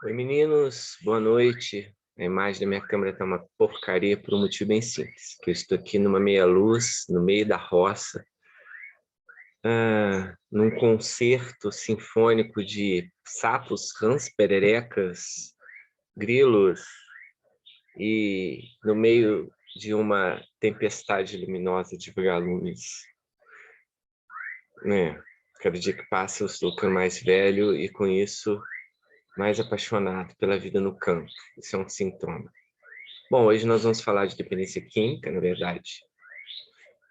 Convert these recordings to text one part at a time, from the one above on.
Oi, meninos, boa noite. A imagem da minha câmera está uma porcaria por um motivo bem simples, que eu estou aqui numa meia-luz, no meio da roça, num concerto sinfônico de sapos, rãs, pererecas, grilos, e no meio de uma tempestade luminosa de vagalumes. Cada dia que passa eu estou ficando mais velho e, com isso, mais apaixonado pela vida no campo. Isso é um sintoma. Bom, hoje nós vamos falar de dependência química, na verdade.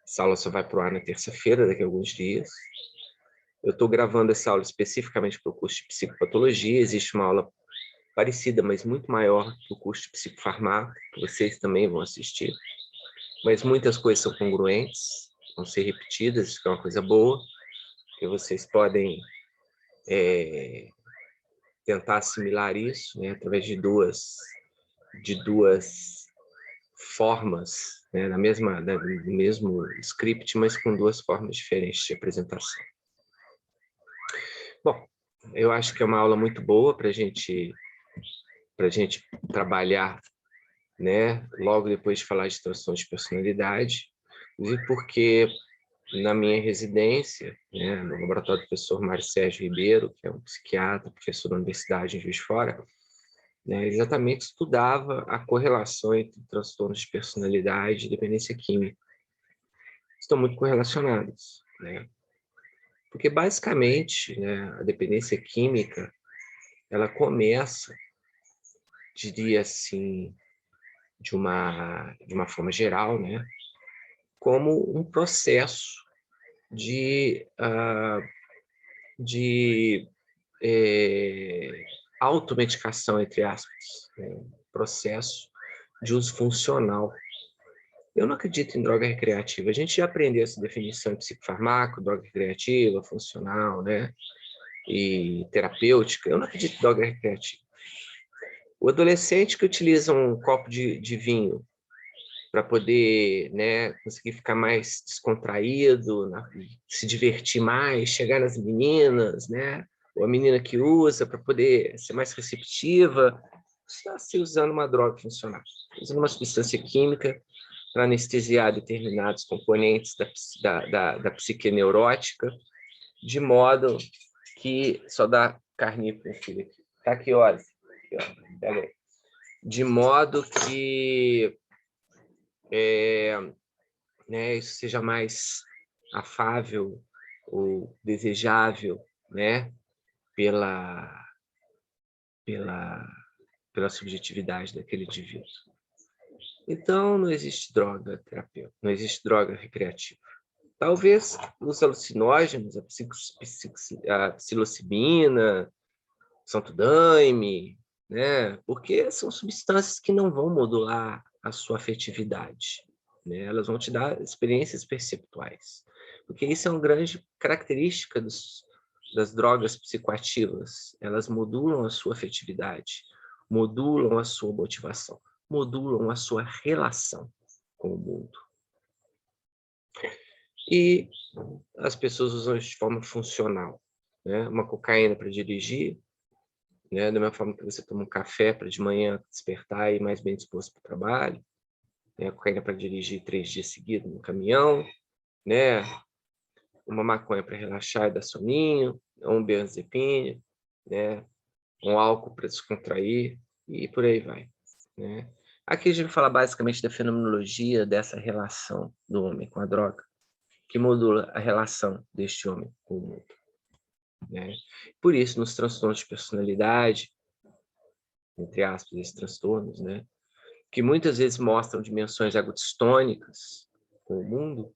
Essa aula só vai para o ar na terça-feira, daqui a alguns dias. Eu estou gravando essa aula especificamente para o curso de psicopatologia. Existe uma aula parecida, mas muito maior do curso de psicofarmaco, que vocês também vão assistir. Mas muitas coisas são congruentes, vão ser repetidas, isso é uma coisa boa, porque vocês podem tentar assimilar isso, né, através de duas formas, né, no mesmo script, mas com duas formas diferentes de apresentação. Bom, eu acho que é uma aula muito boa para a gente trabalhar, né, logo depois de falar de transtorno de personalidade, inclusive porque na minha residência, né, no laboratório do professor Mário Sérgio Ribeiro, que é um psiquiatra, professor da Universidade em Juiz de Fora, né, exatamente estudava a correlação entre transtornos de personalidade e dependência química. Estão muito correlacionados, né? Porque, basicamente, né, a dependência química, ela começa, diria assim, de uma forma geral, né, como um processo de automedicação, entre aspas, né, processo de uso funcional. Eu não acredito em droga recreativa. A gente já aprendeu essa definição de psicofarmaco, droga recreativa, funcional, né, e terapêutica. Eu não acredito em droga recreativa. O adolescente que utiliza um copo de vinho para poder, né, conseguir ficar mais descontraído, se divertir mais, chegar nas meninas, né, ou a menina que usa para poder ser mais receptiva, está se usando uma droga funcional, usando uma substância química para anestesiar determinados componentes da psique neurótica, de modo que só dá carninha para o filho aqui. Tá aqui, olha. Aqui, ó. Pega aí. De modo que né, isso seja mais afável ou desejável, né, pela, pela, pela subjetividade daquele indivíduo. Então, não existe droga terapêutica, não existe droga recreativa. Talvez os alucinógenos, a psilocibina, santo daime, né? Porque são substâncias que não vão modular a sua afetividade, né? Elas vão te dar experiências perceptuais. Porque isso é uma grande característica das drogas psicoativas. Elas modulam a sua afetividade, modulam a sua motivação, modulam a sua relação com o mundo. E as pessoas usam isso de forma funcional, né? Uma cocaína para dirigir, né? Da mesma forma que você toma um café para de manhã despertar e ir mais bem disposto para o trabalho, né? A cocaína para dirigir 3 dias seguidos no caminhão, né? Uma maconha para relaxar e dar soninho, um benzodiazepina, né? Um álcool para descontrair e por aí vai, né? Aqui a gente vai falar basicamente da fenomenologia dessa relação do homem com a droga, que modula a relação deste homem com o mundo, né? Por isso, nos transtornos de personalidade, entre aspas, esses transtornos, né, que muitas vezes mostram dimensões egodistônicas com o mundo,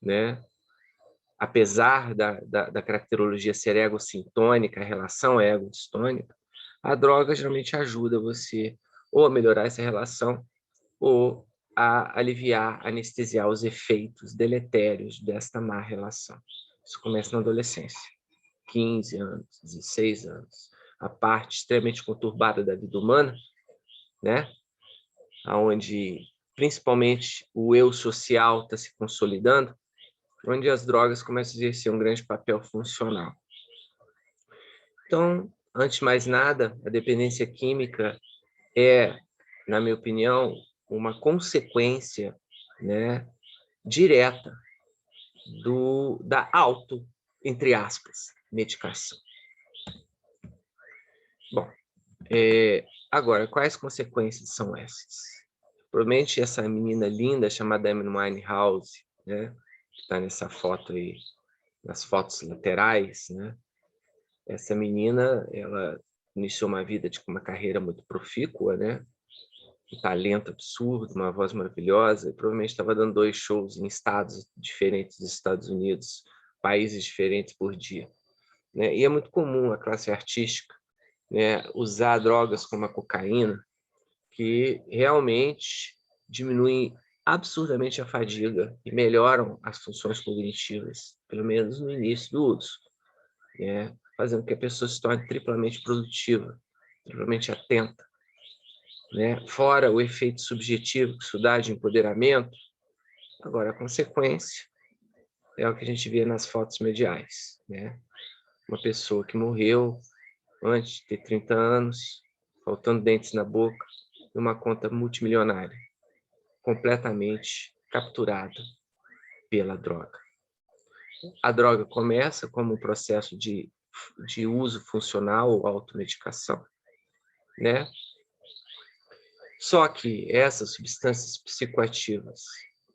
né, apesar da caracterologia ser egocintônica, a relação é egodistônica, a droga geralmente ajuda você ou a melhorar essa relação ou a aliviar, anestesiar os efeitos deletérios desta má relação. Isso começa na adolescência, 15 anos, 16 anos, a parte extremamente conturbada da vida humana, né? Onde principalmente o eu social está se consolidando, onde as drogas começam a exercer um grande papel funcional. Então, antes de mais nada, a dependência química é, na minha opinião, uma consequência, né, direta da entre aspas, medicação. Bom, agora, quais consequências são essas? Provavelmente essa menina linda chamada Amy Winehouse, né, que está nessa foto aí, nas fotos laterais, né? Essa menina, ela iniciou uma vida de uma carreira muito profícua, né? Um talento absurdo, uma voz maravilhosa, e provavelmente estava dando 2 shows em estados diferentes dos Estados Unidos, países diferentes por dia, né? E é muito comum a classe artística, né, usar drogas como a cocaína, que realmente diminuem absurdamente a fadiga e melhoram as funções cognitivas, pelo menos no início do uso, né? Fazendo que a pessoa se torne triplamente produtiva, triplamente atenta, né? Fora o efeito subjetivo que isso dá de empoderamento, agora a consequência é o que a gente vê nas fotos mediais, né? Uma pessoa que morreu antes de ter 30 anos, faltando dentes na boca, e uma conta multimilionária, completamente capturada pela droga. A droga começa como um processo de uso funcional ou automedicação, né? Só que essas substâncias psicoativas,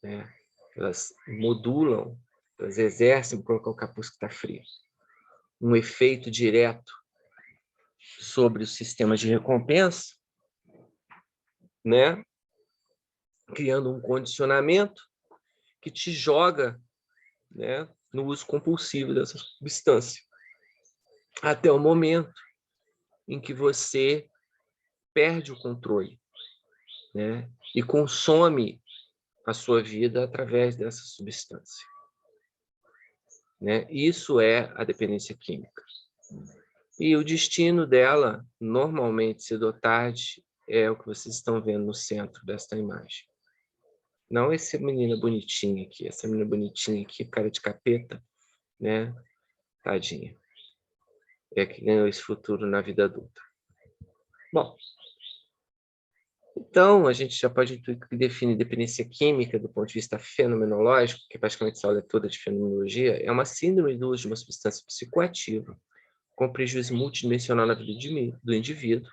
né, elas modulam, elas exercem, vou colocar o capuz que está frio, um efeito direto sobre o sistema de recompensa, né, criando um condicionamento que te joga, né, no uso compulsivo dessa substância, até o momento em que você perde o controle, né, e consome a sua vida através dessa substância, né? Isso é a dependência química. E o destino dela, normalmente, cedo ou tarde, é o que vocês estão vendo no centro desta imagem. Não essa menina bonitinha aqui, essa menina bonitinha aqui, cara de capeta, né? Tadinha. É que ganhou esse futuro na vida adulta. Bom, então a gente já pode intuir que define dependência química do ponto de vista fenomenológico, que praticamente essa aula é toda de fenomenologia, é uma síndrome do uso de uma substância psicoativa com prejuízo multidimensional na vida do indivíduo,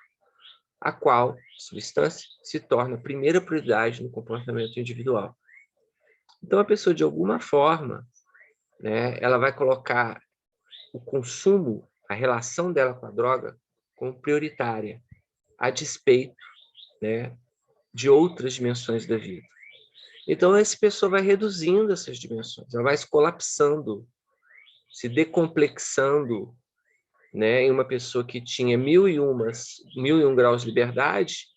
a qual substância se torna a primeira prioridade no comportamento individual. Então, a pessoa, de alguma forma, né, ela vai colocar o consumo, a relação dela com a droga, como prioritária, a despeito, né, de outras dimensões da vida. Então, essa pessoa vai reduzindo essas dimensões, ela vai se colapsando, se decomplexando, né, em uma pessoa que tinha 1001 graus de liberdade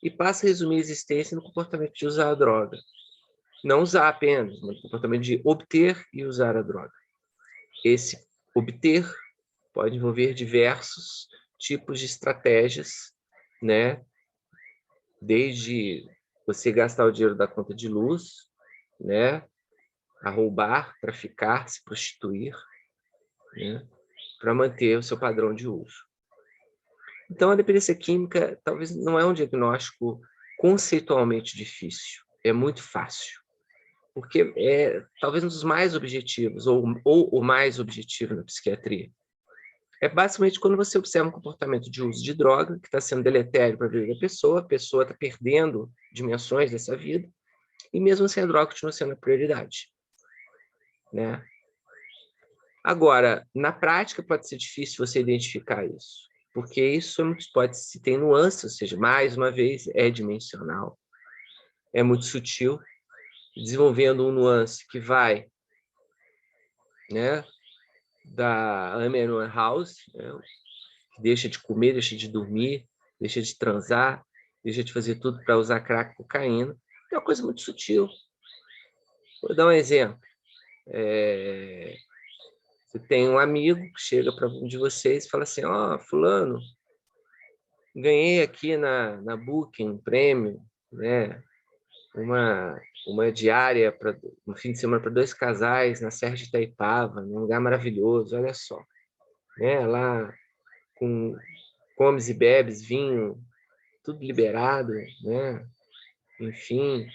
e passa a resumir a existência no comportamento de usar a droga. Não usar apenas, mas no comportamento de obter e usar a droga. Esse obter pode envolver diversos tipos de estratégias, né? Desde você gastar o dinheiro da conta de luz, né, a roubar, traficar, se prostituir, né, para manter o seu padrão de uso. Então, a dependência química talvez não é um diagnóstico conceitualmente difícil, é muito fácil, porque é talvez um dos mais objetivos, ou o mais objetivo na psiquiatria. É basicamente quando você observa um comportamento de uso de droga que está sendo deletério para a vida da pessoa, a pessoa está perdendo dimensões dessa vida, e mesmo assim a droga continua sendo a prioridade, né? Agora, na prática pode ser difícil você identificar isso, porque isso se tem nuances, ou seja, mais uma vez, é dimensional, é muito sutil, desenvolvendo um nuance que vai, né, da Amy Winehouse, né, que deixa de comer, deixa de dormir, deixa de transar, deixa de fazer tudo para usar crack e cocaína. É uma coisa muito sutil. Vou dar um exemplo. Você tem um amigo que chega para um de vocês e fala assim, ó, fulano, ganhei aqui na Booking um prêmio, né, uma diária para um fim de semana para 2 casais na Serra de Itaipava, num lugar maravilhoso, olha só. Né, lá com comes e bebes, vinho, tudo liberado, né? Enfim,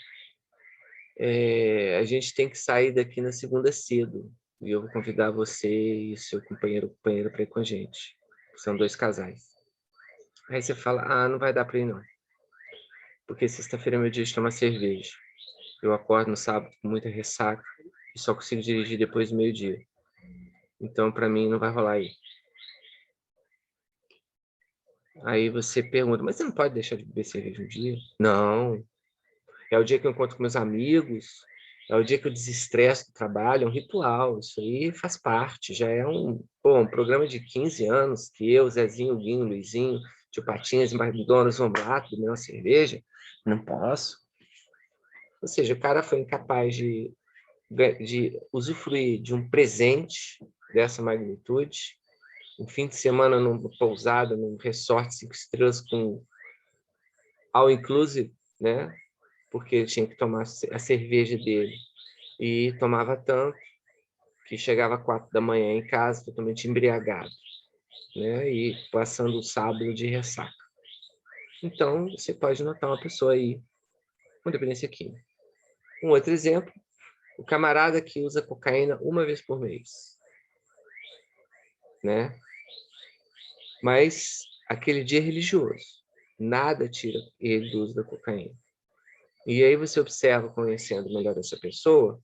a gente tem que sair daqui na segunda cedo. E eu vou convidar você e seu companheiro para ir com a gente. São 2 casais. Aí você fala, ah, não vai dar para ir não. Porque sexta-feira é meu dia de tomar cerveja. Eu acordo no sábado com muita ressaca e só consigo dirigir depois do meio-dia. Então, para mim, não vai rolar aí. Aí você pergunta, mas você não pode deixar de beber cerveja um dia? Não. É o dia que eu encontro com meus amigos, é o dia que eu desestresso do trabalho, é um ritual. Isso aí faz parte, já é um programa de 15 anos que eu, Zezinho, Guinho, Luizinho, Tio Patinhas e McDonald's vamos lá, beber uma cerveja. Não posso. Ou seja, o cara foi incapaz de usufruir de um presente dessa magnitude, um fim de semana numa pousada, num resort 5 estrelas com all inclusive, né? Porque ele tinha que tomar a cerveja dele. E tomava tanto que chegava às 4 da manhã em casa totalmente embriagado, né? E passando o sábado de ressaca. Então, você pode notar uma pessoa aí com dependência química. Um outro exemplo, o camarada que usa cocaína uma vez por mês, né? Mas aquele dia é religioso, nada tira ele do uso da cocaína. E aí você observa, conhecendo melhor essa pessoa,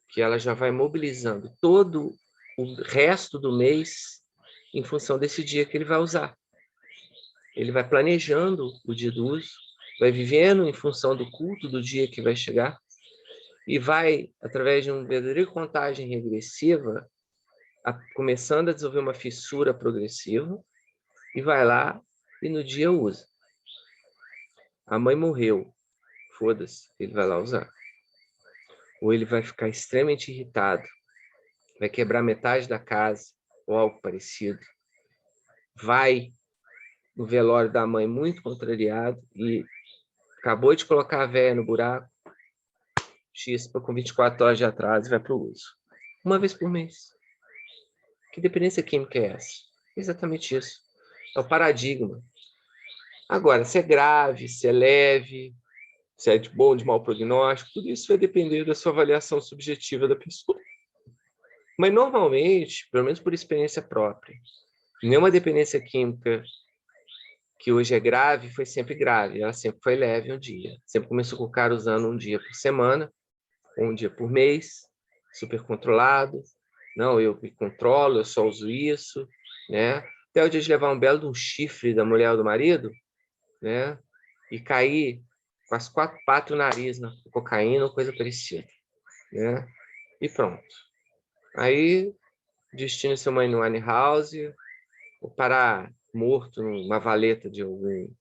que ela já vai mobilizando todo o resto do mês em função desse dia que ele vai usar. Ele vai planejando o dia do uso, vai vivendo em função do culto do dia que vai chegar e vai, através de uma verdadeira contagem regressiva, começando a desenvolver uma fissura progressiva e vai lá e no dia usa. A mãe morreu, foda-se, ele vai lá usar. Ou ele vai ficar extremamente irritado, vai quebrar metade da casa ou algo parecido. Vai no velório da mãe muito contrariado e acabou de colocar a véia no buraco, chispa com 24 horas de atraso e vai para o uso. Uma vez por mês. Que dependência química é essa? Exatamente isso. É o paradigma. Agora, se é grave, se é leve, se é de bom ou de mau prognóstico, tudo isso vai depender da sua avaliação subjetiva da pessoa. Mas, normalmente, pelo menos por experiência própria, nenhuma dependência química que hoje é grave foi sempre grave. Ela sempre foi leve um dia. Sempre começou com o cara usando um dia por semana, ou um dia por mês, super controlado. Não, eu me controlo, eu só uso isso, né? Até o dia de levar um belo de um chifre da mulher ou do marido, né? E cair com as 4 patas e o nariz na cocaína ou coisa parecida, né? E pronto. Aí, destino seu mãe no Winehouse, ou parar morto numa valeta de algum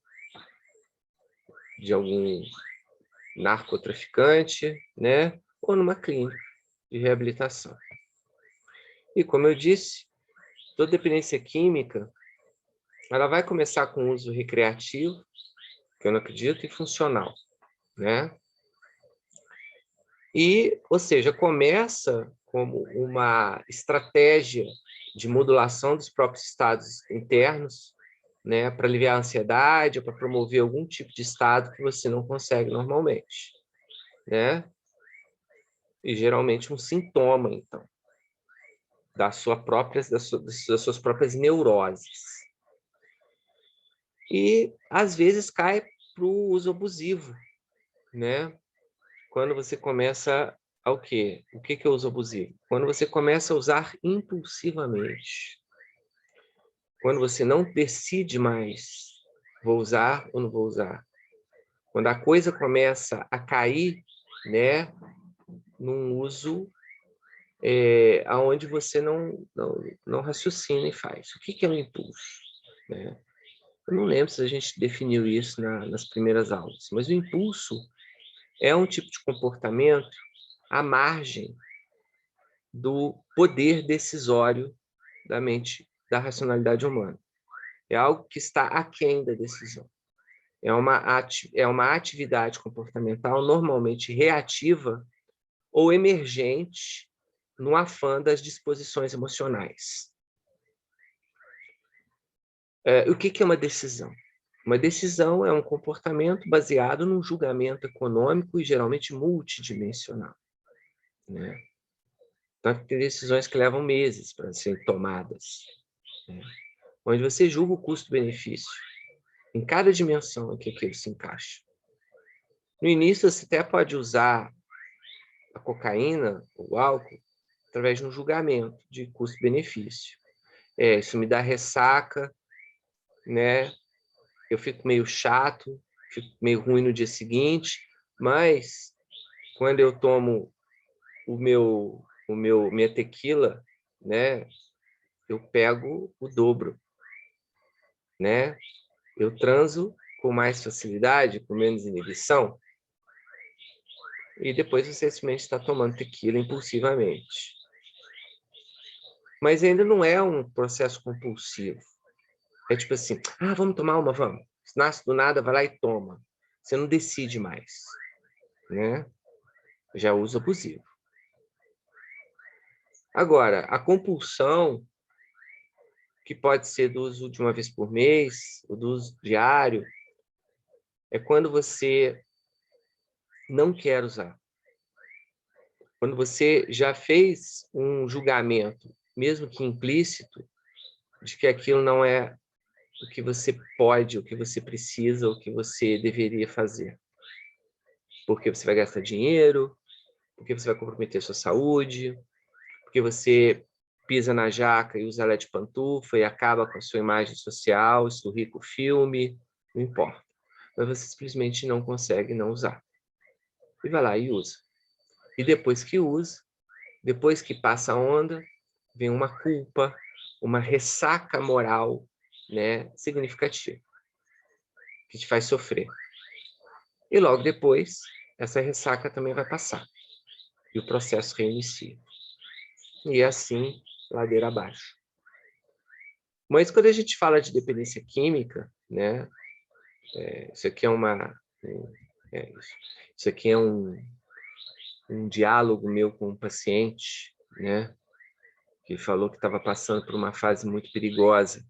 narcotraficante, né? Ou numa clínica de reabilitação. E como eu disse, toda dependência química, ela vai começar com uso recreativo, que eu não acredito, e funcional, né? E, ou seja, começa como uma estratégia de modulação dos próprios estados internos, né, para aliviar a ansiedade ou para promover algum tipo de estado que você não consegue normalmente, né? E geralmente um sintoma, então, das suas próprias neuroses. E às vezes cai para o uso abusivo, né? Quando você começa ao quê? O que é o uso abusivo? Quando você começa a usar impulsivamente. Quando você não decide mais, vou usar ou não vou usar. Quando a coisa começa a cair, né, num uso aonde você não raciocina e faz. O que é o impulso? Né? Eu não lembro se a gente definiu isso nas primeiras aulas, mas o impulso é um tipo de comportamento à margem do poder decisório da mente, da racionalidade humana. É algo que está aquém da decisão. É uma atividade comportamental normalmente reativa ou emergente no afã das disposições emocionais. O que é uma decisão? Uma decisão é um comportamento baseado num julgamento econômico e geralmente multidimensional, né? Tanto que tem decisões que levam meses para serem tomadas, né? Onde você julga o custo-benefício em cada dimensão em que aquilo se encaixa. No início, você até pode usar a cocaína ou o álcool através de um julgamento de custo-benefício. Isso me dá ressaca, né? Eu fico meio chato, fico meio ruim no dia seguinte, mas quando eu tomo minha tequila, né? Eu pego o dobro, né? Eu transo com mais facilidade, com menos inibição, e depois você simplesmente está tomando tequila impulsivamente. Mas ainda não é um processo compulsivo. É tipo assim, vamos tomar uma, vamos. Se nasce do nada, vai lá e toma. Você não decide mais, né? Já uso abusivo. Agora, a compulsão, que pode ser do uso de uma vez por mês, ou do uso diário, é quando você não quer usar. Quando você já fez um julgamento, mesmo que implícito, de que aquilo não é o que você pode, o que você precisa, o que você deveria fazer. Porque você vai gastar dinheiro, porque você vai comprometer sua saúde, porque você pisa na jaca e usa ela de pantufa e acaba com a sua imagem social, sorri com o filme, não importa. Mas você simplesmente não consegue não usar. E vai lá e usa. E depois que usa, depois que passa a onda, vem uma culpa, uma ressaca moral, né, significativa, que te faz sofrer. E logo depois, essa ressaca também vai passar. E o processo reinicia. E assim, ladeira abaixo. Mas quando a gente fala de dependência química, né, isso aqui é isso aqui é um diálogo meu com um paciente, né, que falou que estava passando por uma fase muito perigosa,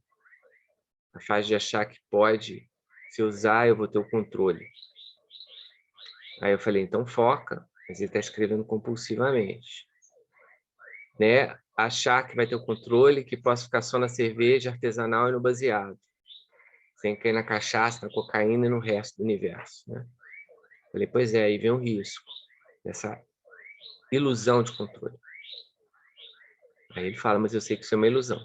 a fase de achar que pode, se usar, eu vou ter o controle. Aí eu falei, então foca, mas ele está escrevendo compulsivamente, né? Achar que vai ter o controle, que posso ficar só na cerveja artesanal e no baseado, sem cair na cachaça, na cocaína e no resto do universo, né? Falei, pois é, aí vem o risco dessa ilusão de controle. Aí ele fala, mas eu sei que isso é uma ilusão.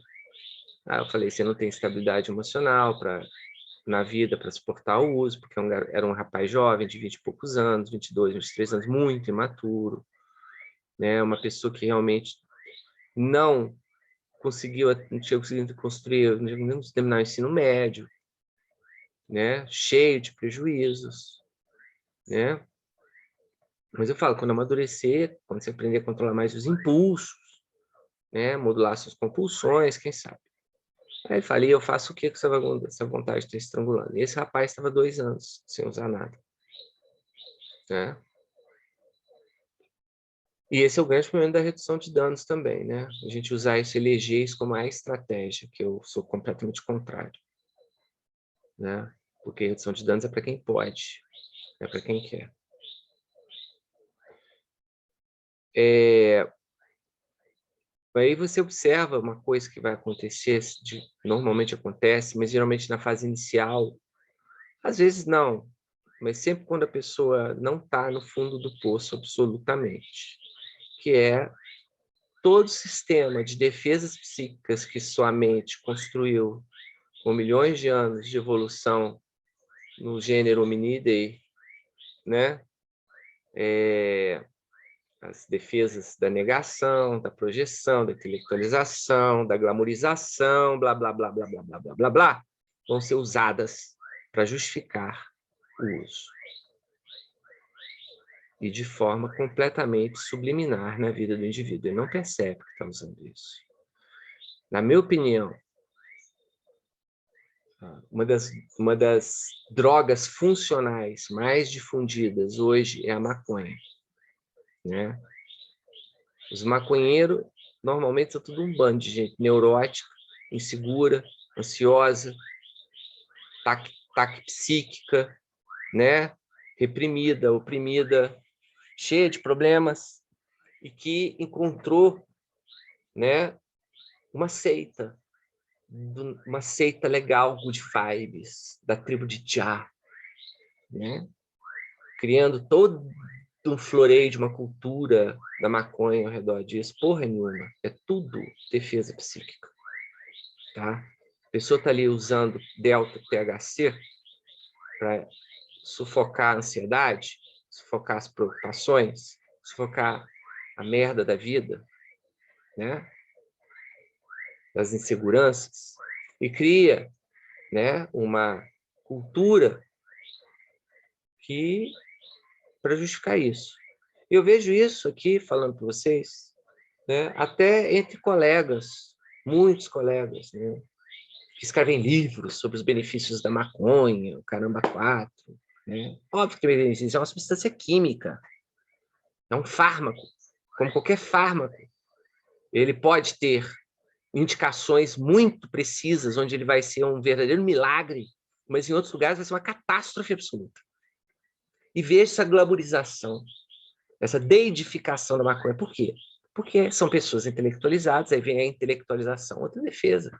Aí eu falei, você não tem estabilidade emocional na vida para suportar o uso, porque era um rapaz jovem, de 20 e poucos anos, 22, 23 anos, muito imaturo, né? Uma pessoa que realmente não tinha conseguido construir, não terminar o ensino médio, né? Cheio de prejuízos, né? Mas eu falo, quando amadurecer, quando você aprender a controlar mais os impulsos, né? Modular suas compulsões, quem sabe? Aí ele fala, e eu faço o que com essa vontade de estar estrangulando? E esse rapaz estava 2 anos sem usar nada, né? E esse é o grande problema da redução de danos também, né? A gente usar isso, eleger isso como a estratégia, que eu sou completamente contrário, né? Porque redução de danos é para quem pode, é para quem quer. Aí você observa uma coisa que vai acontecer, normalmente acontece, mas geralmente na fase inicial, às vezes não, mas sempre quando a pessoa não está no fundo do poço absolutamente, que é todo o sistema de defesas psíquicas que sua mente construiu com milhões de anos de evolução no gênero Hominidae, né? As defesas da negação, da projeção, da intelectualização, da glamorização, blá, blá, blá, blá, blá, blá, blá, blá, blá, vão ser usadas para justificar o uso. E de forma completamente subliminar na vida do indivíduo. Ele não percebe que está usando isso. Na minha opinião, uma das drogas funcionais mais difundidas hoje é a maconha, né? Os maconheiros, normalmente, são tudo um bando de gente neurótica, insegura, ansiosa, taquipsíquica, né? Reprimida, oprimida, cheia de problemas, e que encontrou, né, uma seita legal, good vibes, da tribo de Jah, né? Criando todo um floreio de uma cultura da maconha ao redor disso. Porra nenhuma, é tudo defesa psíquica, tá? A pessoa está ali usando delta THC para sufocar a ansiedade, sufocar as preocupações, sufocar a merda da vida, né? Das inseguranças, e cria, né, uma cultura que para justificar isso. Eu vejo isso aqui, falando para vocês, né, até entre colegas, muitos colegas, né, que escrevem livros sobre os benefícios da maconha, o caramba 4. Né? Óbvio que benefício é uma substância química, é um fármaco, como qualquer fármaco. Ele pode ter indicações muito precisas, onde ele vai ser um verdadeiro milagre, mas em outros lugares vai ser uma catástrofe absoluta. E veja essa glamorização, essa deidificação da maconha. Por quê? Porque são pessoas intelectualizadas, aí vem a intelectualização, outra defesa,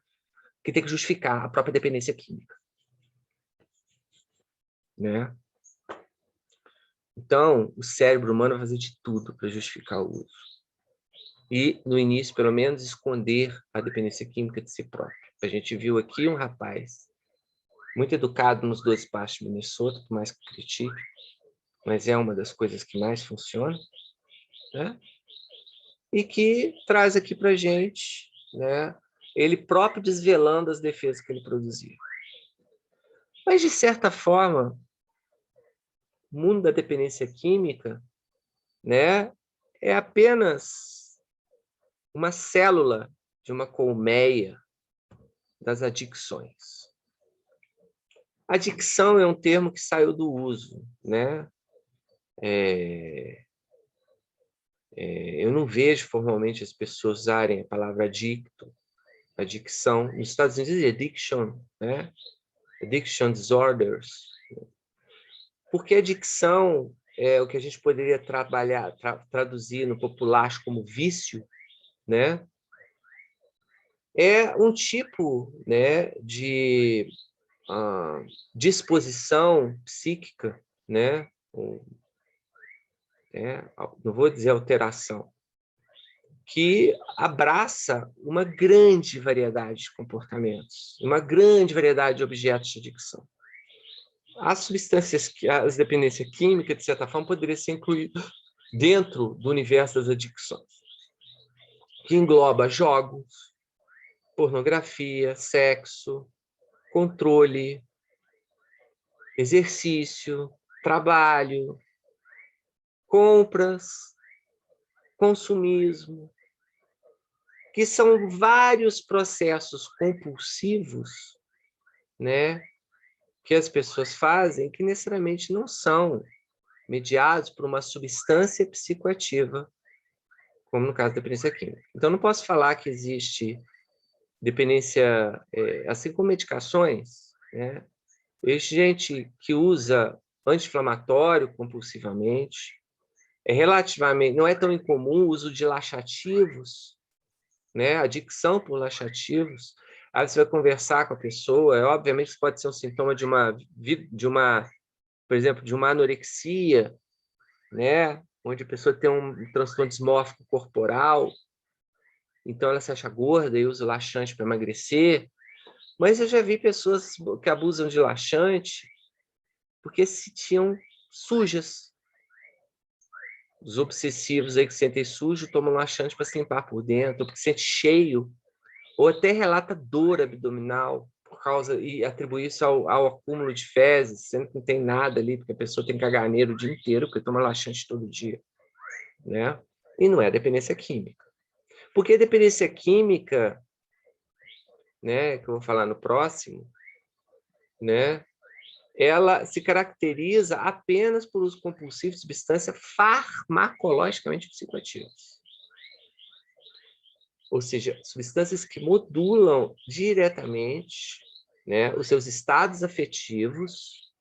que tem que justificar a própria dependência química. Né? Então, o cérebro humano vai fazer de tudo para justificar o uso. E, no início, pelo menos, esconder a dependência química de si próprio. A gente viu aqui um rapaz muito educado nos 12 passos de Minnesota, por mais que critique, mas é uma das coisas que mais funciona, né? E que traz aqui para a gente, né, ele próprio desvelando as defesas que ele produzia. Mas, de certa forma, o mundo da dependência química, né, é apenas uma célula de uma colmeia das adicções. Adicção é um termo que saiu do uso, né? Eu não vejo formalmente as pessoas usarem a palavra adicto, adicção. Nos Estados Unidos é addiction, né? Addiction disorders. Porque adicção é o que a gente poderia traduzir no popular como vício, né? É um tipo, né, de disposição psíquica, né? Não vou dizer alteração, que abraça uma grande variedade de comportamentos, uma grande variedade de objetos de adicção. As substâncias, as dependências químicas, de certa forma, poderiam ser incluídas dentro do universo das adicções, que engloba jogos, pornografia, sexo, controle, exercício, trabalho, compras, consumismo, que são vários processos compulsivos, né, que as pessoas fazem, que necessariamente não são mediados por uma substância psicoativa, como no caso da dependência química. Então, não posso falar que existe dependência, assim como medicações, né? Existe gente que usa anti-inflamatório compulsivamente, relativamente, não é tão incomum o uso de laxativos, né? Adicção por laxativos. Aí você vai conversar com a pessoa, obviamente isso pode ser um sintoma de uma, por exemplo, de uma anorexia, né? Onde a pessoa tem um transtorno dismórfico corporal, então ela se acha gorda e usa laxante para emagrecer. Mas eu já vi pessoas que abusam de laxante porque se sentiam sujas. Os obsessivos aí que se sentem sujos tomam laxante para se limpar por dentro, porque se sente cheio, ou até relata dor abdominal por causa, e atribui isso ao acúmulo de fezes, sendo que não tem nada ali, porque a pessoa tem caganeiro o dia inteiro, porque toma laxante todo dia, né? E não é dependência química. Porque a dependência química, né, que eu vou falar no próximo, né, ela se caracteriza apenas por uso compulsivo de substâncias farmacologicamente psicoativas. Ou seja, substâncias que modulam diretamente, né, os seus estados afetivos,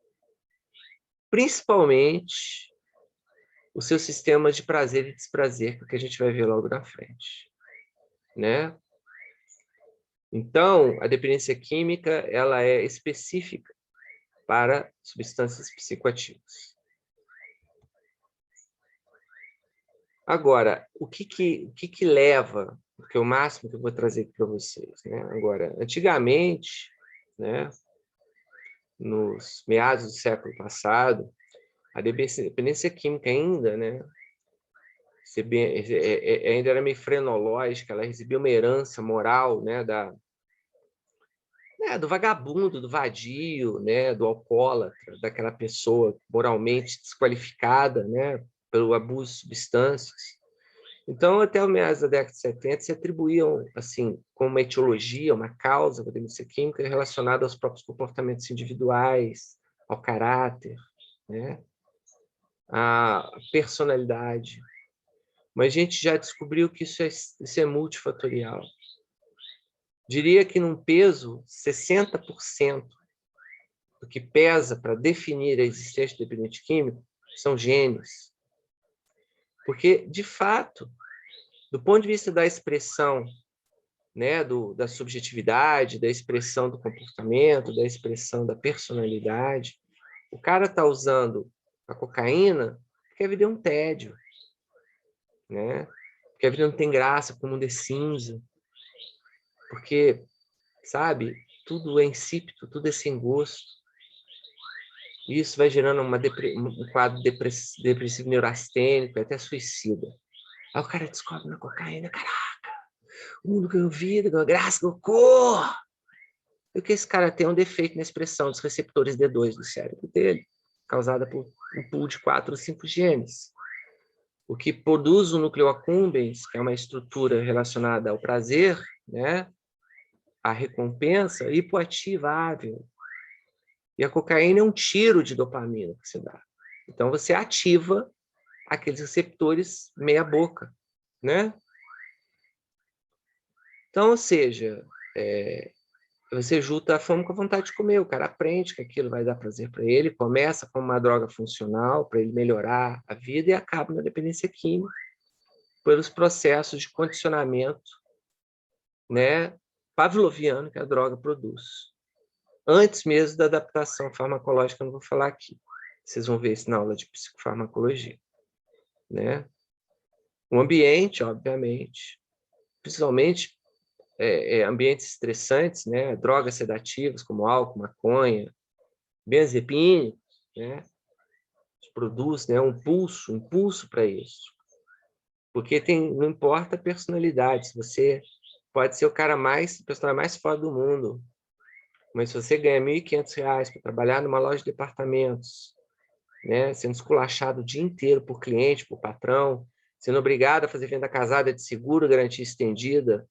principalmente o seu sistema de prazer e desprazer, que a gente vai ver logo na frente, né? Então, a dependência química, ela é específica para substâncias psicoativas. Agora, o que leva, porque o máximo que eu vou trazer aqui para vocês, né? Agora, antigamente, né, nos meados do século passado, a dependência química ainda, né, ainda era meio frenológica, ela recebia uma herança moral, né, do vagabundo, do vadio, né, do alcoólatra, daquela pessoa moralmente desqualificada, né, pelo abuso de substâncias. Então, até o meados da década de 70, se atribuíam, assim, como uma etiologia, uma causa da dependência química relacionada aos próprios comportamentos individuais, ao caráter, né, à personalidade. Mas a gente já descobriu que isso é multifatorial. Diria que num peso, 60% do que pesa para definir a existência do dependente químico são genes. Porque, de fato, do ponto de vista da expressão, né, da subjetividade, da expressão do comportamento, da expressão da personalidade, o cara está usando a cocaína porque a vida é um tédio, né? Porque a vida não tem graça, porque o mundo é cinza, porque, sabe, tudo é insípido, tudo é sem gosto. E isso vai gerando um quadro depressivo neurastênico, até suicida. Aí o cara descobre na cocaína, caraca, o mundo ganhou vida, ganhou graça, ganhou cor. E o que esse cara tem é um defeito na expressão dos receptores D2 do cérebro dele, causada por um pool de 4 ou 5 genes. O que produz o núcleo accumbens, que é uma estrutura relacionada ao prazer, né, a recompensa, hipoativável. E a cocaína é um tiro de dopamina que você dá. Então, você ativa aqueles receptores meia boca, né? Então, ou seja, você junta a fome com a vontade de comer. O cara aprende que aquilo vai dar prazer para ele, começa como uma droga funcional para ele melhorar a vida e acaba na dependência química pelos processos de condicionamento, né, pavloviano que a droga produz. Antes mesmo da adaptação farmacológica, eu não vou falar aqui. Vocês vão ver isso na aula de psicofarmacologia, né? O ambiente, obviamente, principalmente ambientes estressantes, né? Drogas sedativas como álcool, maconha, benzepínicos, né? Produz, né, um impulso para isso. Porque não importa a personalidade, se você pode ser o personagem mais foda do mundo, mas se você ganha R$1.500 para trabalhar numa loja de departamentos, né, sendo esculachado o dia inteiro por cliente, por patrão, sendo obrigado a fazer venda casada de seguro, garantia estendida,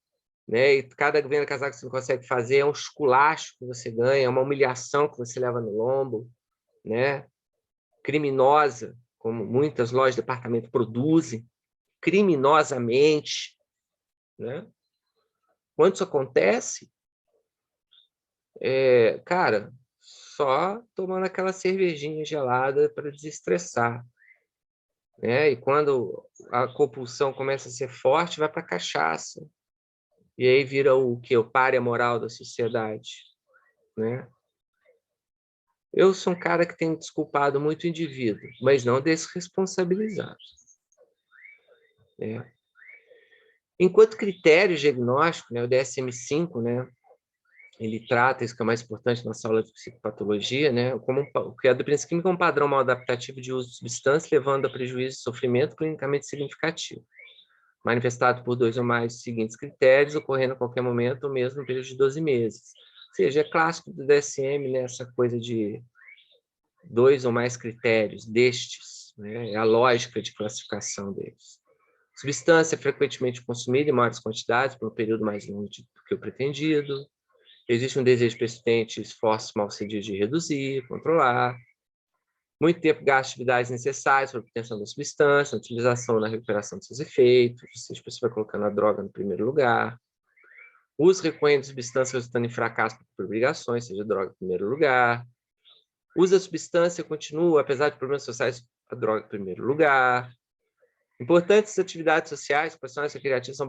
né, e cada venda casada que você não consegue fazer é um esculacho que você ganha, é uma humilhação que você leva no lombo, né, criminosa, como muitas lojas de departamento produzem, criminosamente, né? Quando isso acontece, cara, só tomando aquela cervejinha gelada para desestressar, né? E quando a compulsão começa a ser forte, vai para a cachaça. E aí vira o quê? O pária moral da sociedade, né? Eu sou um cara que tem desculpado muito o indivíduo, mas não desresponsabilizado. Né? Enquanto critério diagnóstico, né, o DSM-5, né, ele trata, isso que é mais importante na aula de psicopatologia, né, que a dependência química é um padrão mal adaptativo de uso de substância, levando a prejuízo e sofrimento clinicamente significativo, manifestado por 2 ou mais dos seguintes critérios, ocorrendo a qualquer momento, ou mesmo no período de 12 meses. Ou seja, é clássico do DSM, né, essa coisa de 2 ou mais critérios destes, né, é a lógica de classificação deles. Substância frequentemente consumida em maiores quantidades por um período mais longo do que o pretendido. Existe um desejo persistente, esforços mal cedidos de reduzir, controlar. Muito tempo gasto de atividades necessárias para a obtenção da substância, utilização na recuperação de seus efeitos, ou seja, você vai colocando a droga no primeiro lugar. Uso recorrente de substância resultando em fracasso por obrigações, seja droga em primeiro lugar. Usa a substância, continua, apesar de problemas sociais, a droga em primeiro lugar. Importantes atividades sociais, profissionais recreativas, são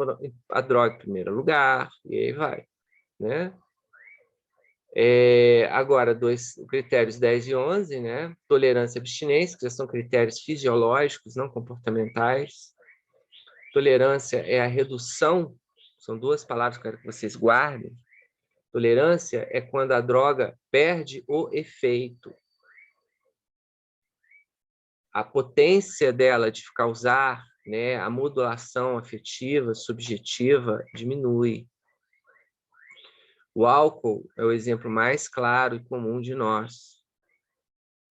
a droga em primeiro lugar, e aí vai, né? Agora, critérios 10 e 11, né? Tolerância e abstinência, que já são critérios fisiológicos, não comportamentais. Tolerância é a redução, são duas palavras que eu quero que vocês guardem. Tolerância é quando a droga perde o efeito. A potência dela de causar, né, a modulação afetiva, subjetiva, diminui. O álcool é o exemplo mais claro e comum de nós.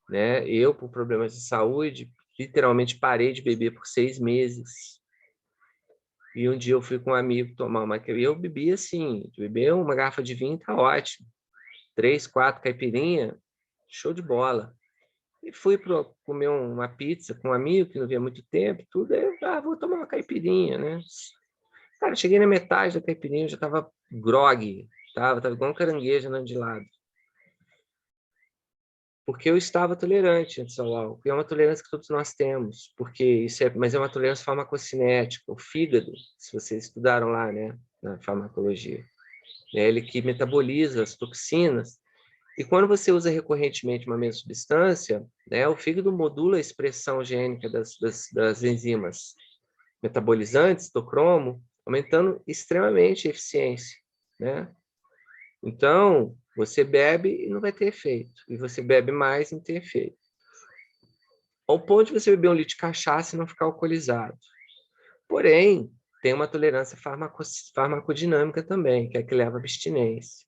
Né? Eu, por problemas de saúde, literalmente parei de beber por 6 meses. E um dia eu fui com um amigo tomar uma... E eu bebi assim, beber uma garrafa de vinho tá ótimo. 3, 4 caipirinha, show de bola. E fui para comer uma pizza com um amigo que não via há muito tempo, tudo. Aí eu, vou tomar uma caipirinha, né? Cara, cheguei na metade da caipirinha, eu já tava grogue, tava igual um caranguejo andando de lado. Porque eu estava tolerante antes ao álcool. E é uma tolerância que todos nós temos, mas é uma tolerância farmacocinética. O fígado, se vocês estudaram lá, né, na farmacologia, é ele que metaboliza as toxinas. E quando você usa recorrentemente uma mesma substância, né, o fígado modula a expressão gênica das enzimas metabolizantes do cromo, aumentando extremamente a eficiência, né? Então, você bebe e não vai ter efeito. E você bebe mais e não tem efeito. Ao ponto de você beber 1 litro de cachaça e não ficar alcoolizado. Porém, tem uma tolerância farmacodinâmica também, que é a que leva à abstinência.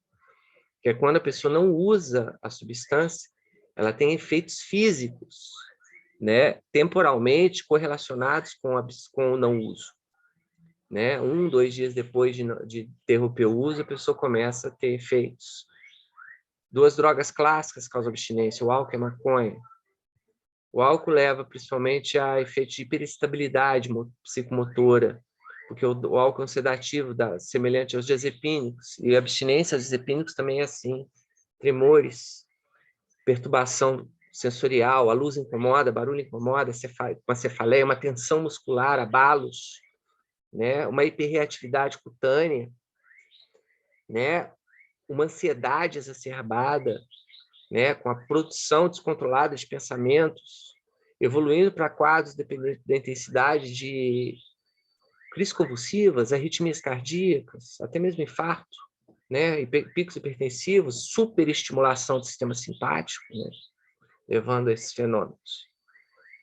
Que é quando a pessoa não usa a substância, ela tem efeitos físicos, né, temporalmente correlacionados com o não uso. Né? 1, 2 dias depois de interromper o uso, a pessoa começa a ter efeitos. 2 drogas clássicas causam abstinência, o álcool e a maconha. O álcool leva principalmente a efeitos de hiperestabilidade psicomotora, porque o álcool é um sedativo semelhante aos diazepínicos, e a abstinência aos diazepínicos também é assim. Tremores, perturbação sensorial, a luz incomoda, barulho incomoda, uma cefaleia, uma tensão muscular, abalos, né? Uma hiperreatividade cutânea, né? Uma ansiedade exacerbada, né? Com a produção descontrolada de pensamentos, evoluindo para quadros dependentes da intensidade de crises convulsivas, arritmias cardíacas, até mesmo infarto, né? Picos hipertensivos, superestimulação do sistema simpático, né? Levando a esses fenômenos.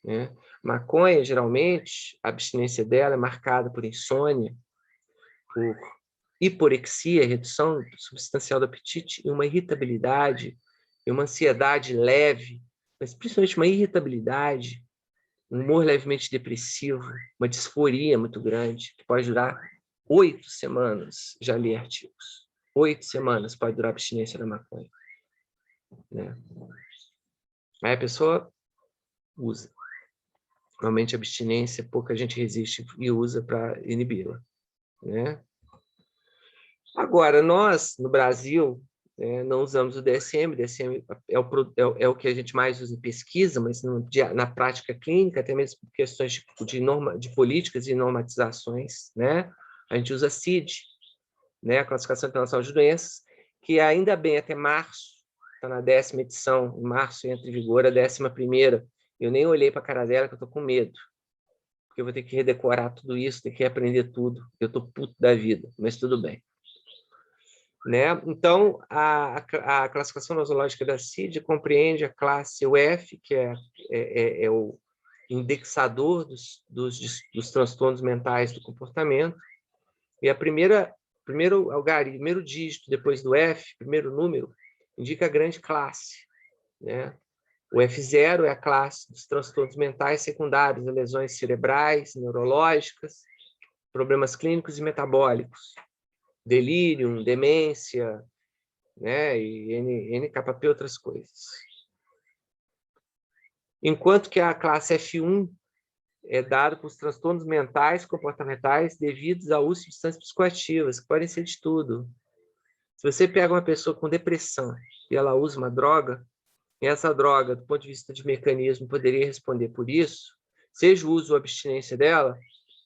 Né? Maconha, geralmente, a abstinência dela é marcada por insônia, por hiporexia, redução substancial do apetite, e uma irritabilidade, e uma ansiedade leve, mas principalmente uma irritabilidade, um humor levemente depressivo, uma disforia muito grande, que pode durar 8 semanas, já li artigos. 8 semanas pode durar a abstinência da maconha. Né? Aí a pessoa usa. Normalmente a abstinência, pouca gente resiste e usa para inibi-la. Né? Agora, nós, no Brasil, não usamos o DSM. O DSM é o que a gente mais usa em pesquisa, mas na prática clínica, até mesmo por questões de políticas e normatizações, né? A gente usa a CID, né? A Classificação Internacional de Doenças, que ainda bem até março, está na 10ª edição, em março entra em vigor a 11ª. Eu nem olhei para a cara dela, que eu estou com medo, porque eu vou ter que redecorar tudo isso, ter que aprender tudo. Eu estou puto da vida, mas tudo bem. Né? Então, a classificação nosológica da CID compreende a classe UF, que é o indexador dos transtornos mentais do comportamento, e primeiro dígito depois do F, primeiro número, indica a grande classe. Né? O F0 é a classe dos transtornos mentais secundários, lesões cerebrais, neurológicas, problemas clínicos e metabólicos, delírio, demência, né? E NKP, outras coisas. Enquanto que a classe F1 é dado por transtornos mentais, comportamentais, devidos ao uso de substâncias psicoativas, que podem ser de tudo. Se você pega uma pessoa com depressão e ela usa uma droga, e essa droga, do ponto de vista de mecanismo, poderia responder por isso, seja o uso ou abstinência dela,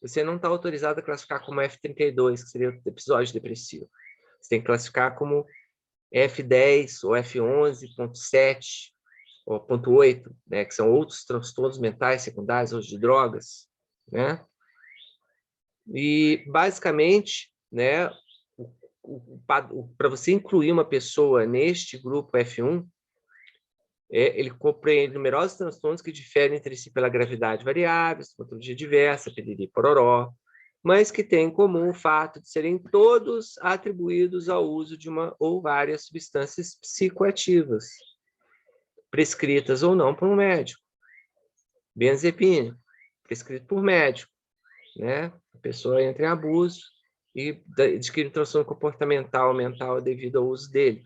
você não está autorizado a classificar como F32, que seria o episódio depressivo. Você tem que classificar como F10 ou F11.7 ou .8, né, que são outros transtornos mentais secundários ou de drogas, né? E, basicamente, né, para você incluir uma pessoa neste grupo F1, ele compreende numerosos transtornos que diferem entre si pela gravidade variável, patologia diversa, piriri pororó, mas que têm em comum o fato de serem todos atribuídos ao uso de uma ou várias substâncias psicoativas, prescritas ou não por um médico. Benzepina, prescrito por médico, né? A pessoa entra em abuso e adquire um transtorno comportamental mental devido ao uso dele,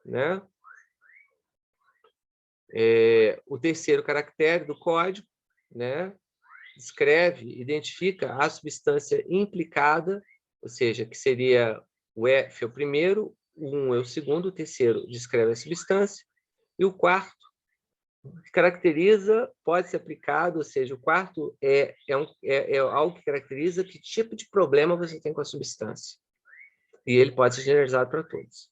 né? O terceiro caractere do código, né, descreve, identifica a substância implicada, ou seja, que seria o F é o primeiro, o 1 é o segundo, o terceiro descreve a substância, e o quarto caracteriza, pode ser aplicado, ou seja, o quarto é algo que caracteriza que tipo de problema você tem com a substância. E ele pode ser generalizado para todos.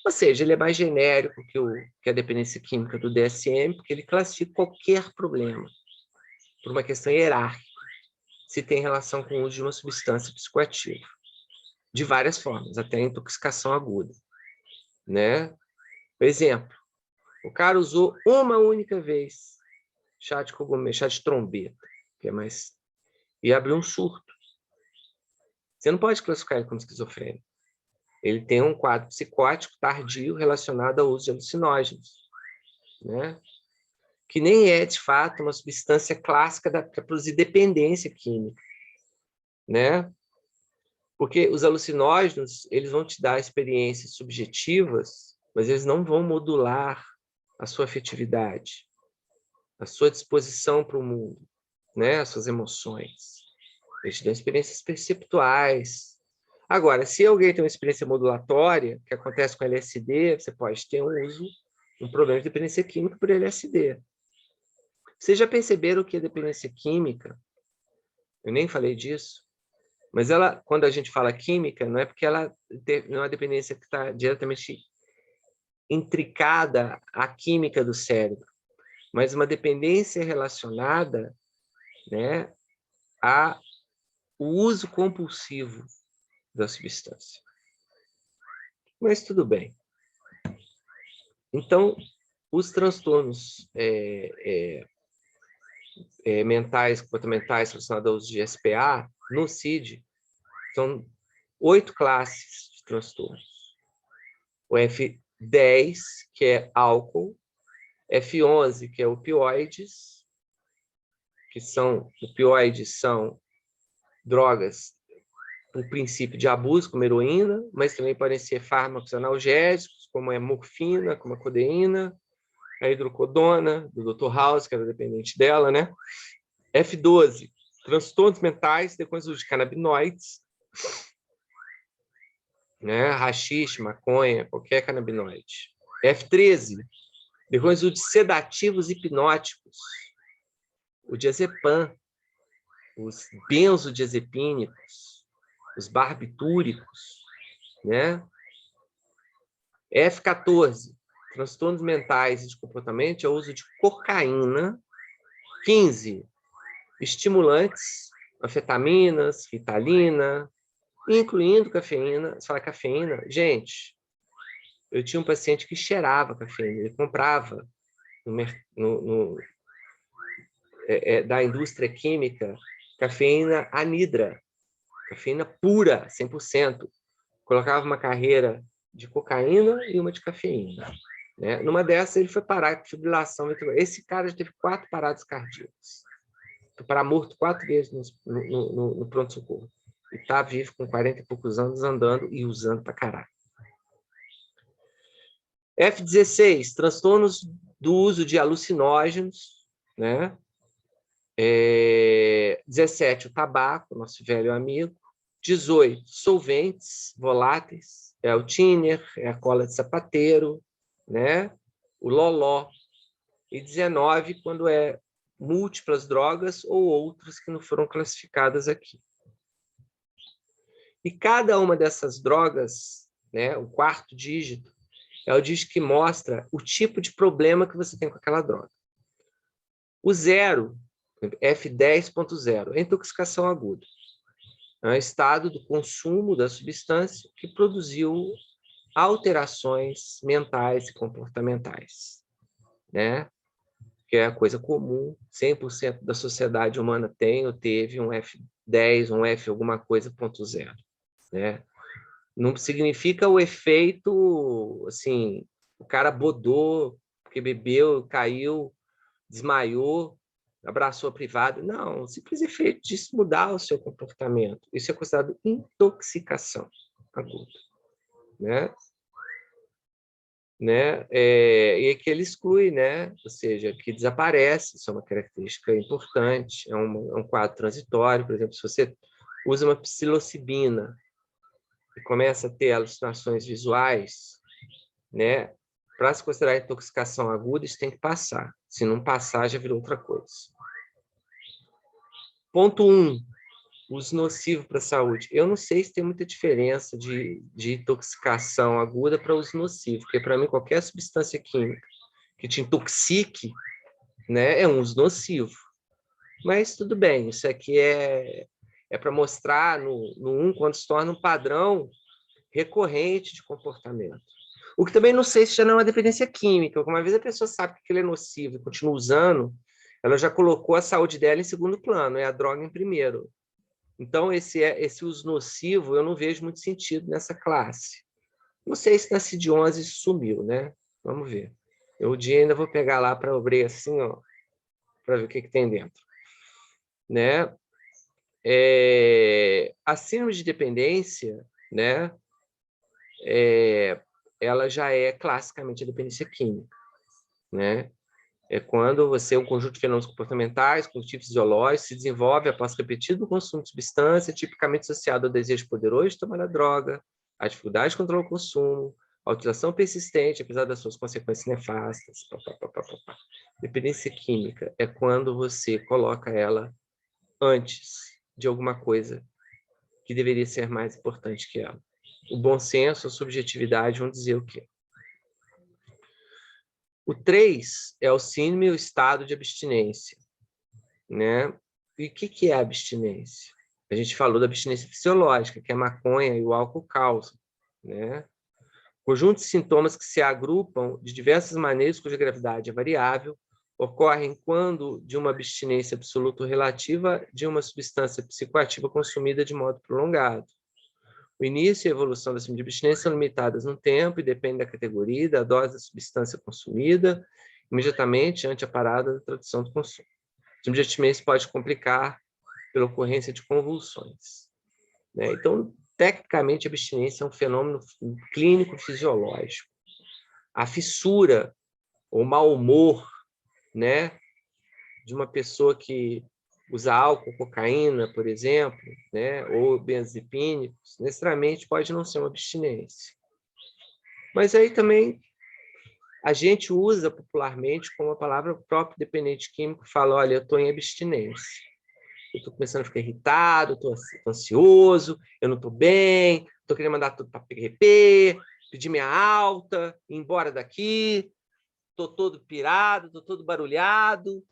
Ou seja, ele é mais genérico que a dependência química do DSM, porque ele classifica qualquer problema por uma questão hierárquica, se tem relação com o uso de uma substância psicoativa, de várias formas, até intoxicação aguda, né? Por exemplo, o cara usou uma única vez chá de cogumelo, chá de trombeta, que é mais, e abriu um surto. Você não pode classificar ele como esquizofrênico. Ele tem um quadro psicótico tardio relacionado ao uso de alucinógenos, né? Que nem é, de fato, uma substância clássica para produzir dependência química, né? Porque os alucinógenos, eles vão te dar experiências subjetivas, mas eles não vão modular a sua afetividade, a sua disposição para o mundo, né? As suas emoções. Eles te dão experiências perceptuais. Agora, se alguém tem uma experiência modulatória, que acontece com LSD, você pode ter um problema de dependência química por LSD. Vocês já perceberam que a dependência química, eu nem falei disso, mas ela, quando a gente fala química, não é porque ela não é uma dependência que está diretamente intricada à química do cérebro, mas uma dependência relacionada, né, ao uso compulsivo da substância. Mas tudo bem. Então, os transtornos mentais, comportamentais relacionados ao uso de SPA, no CID, são 8 classes de transtornos. O F10, que é álcool, F11, que é opioides, opioides são drogas por princípio de abuso, como heroína, mas também podem ser fármacos analgésicos, como a morfina, como a codeína, a hidrocodona, do Dr. House, que era dependente dela, né? F12, transtornos mentais, depois uso de canabinoides, né? Haxixe, maconha, qualquer canabinoide. F13, depois uso de sedativos hipnóticos, o diazepam, os benzodiazepínicos, os barbitúricos, né? F14, transtornos mentais e de comportamento, é o uso de cocaína. 15, estimulantes, anfetaminas, ritalina, incluindo cafeína. Você fala cafeína? Gente, eu tinha um paciente que cheirava cafeína, ele comprava da indústria química cafeína anidra, cafeína pura, 100%. Colocava uma carreira de cocaína e uma de cafeína, né? Numa dessas, ele foi parar com fibrilação ventricular. Esse cara já teve 4 paradas cardíacas. Foi parar morto 4 vezes no pronto-socorro. E está vivo com 40 e poucos anos, andando e usando para caralho. F16, transtornos do uso de alucinógenos, né? 17, o tabaco, nosso velho amigo. 18, solventes voláteis, é o thinner, é a cola de sapateiro, né? O loló. E 19, quando é múltiplas drogas ou outras que não foram classificadas aqui. E cada uma dessas drogas, né, o quarto dígito, é o dígito que mostra o tipo de problema que você tem com aquela droga. O 0, F10.0, é intoxicação aguda. É um estado do consumo da substância que produziu alterações mentais e comportamentais, né? Que é a coisa comum, 100% da sociedade humana tem ou teve um F10, um F alguma coisa, ponto 0, né? Não significa o efeito, assim, o cara bodou, porque bebeu, caiu, desmaiou, abraçou a privada. Não, o simples efeito de mudar o seu comportamento. Isso é considerado intoxicação aguda, né? E que ele exclui, né? Ou seja, que desaparece, isso é uma característica importante, é um quadro transitório. Por exemplo, se você usa uma psilocibina e começa a ter alucinações visuais, né? Para se considerar intoxicação aguda, isso tem que passar. Se não passar, já virou outra coisa. Ponto 1, uso nocivo para a saúde. Eu não sei se tem muita diferença de intoxicação aguda para uso nocivo, porque para mim qualquer substância química que te intoxique, né, é um uso nocivo. Mas tudo bem, isso aqui é para mostrar no 1 quando se torna um padrão recorrente de comportamento. O que também não sei se já não é uma dependência química, porque uma vez a pessoa sabe que aquilo é nocivo e continua usando, ela já colocou a saúde dela em segundo plano, é a droga em primeiro. Então, esse uso nocivo, eu não vejo muito sentido nessa classe. Não sei se na CID-11 sumiu, né? Vamos ver. Eu um dia ainda vou pegar lá para abrir assim, ó, para ver o que tem dentro. Né? A síndrome de dependência, né? Ela já é classicamente a dependência química, né? É quando um conjunto de fenômenos comportamentais, cognitivos fisiológicos, se desenvolve após repetido consumo de substância, tipicamente associado ao desejo poderoso de tomar a droga, à dificuldade de controlar o consumo, à utilização persistente, apesar das suas consequências nefastas. Dependência química é quando você coloca ela antes de alguma coisa que deveria ser mais importante que ela. O bom senso, a subjetividade vão dizer o quê? O 3 é o síndrome e o estado de abstinência, né? E o que é a abstinência? A gente falou da abstinência fisiológica, que a maconha e o álcool causam, né? Conjunto de sintomas que se agrupam de diversas maneiras, cuja gravidade é variável, ocorrem quando de uma abstinência absoluta ou relativa de uma substância psicoativa consumida de modo prolongado. O início e a evolução da síndrome de abstinência são limitadas no tempo e dependem da categoria, da dose da substância consumida, imediatamente ante a parada da tradução do consumo. A síndrome de abstinência pode complicar pela ocorrência de convulsões, né? Então, tecnicamente, a abstinência é um fenômeno clínico fisiológico. A fissura ou mau humor, né, de uma pessoa que usa álcool, cocaína, por exemplo, né, ou benzodiazepínicos, necessariamente pode não ser uma abstinência. Mas aí também a gente usa popularmente como a palavra próprio dependente químico, fala, olha, eu estou em abstinência. Eu estou começando a ficar irritado, estou ansioso, eu não estou bem, estou querendo mandar tudo para PRP, pedir minha alta, ir embora daqui, estou todo pirado, estou todo barulhado,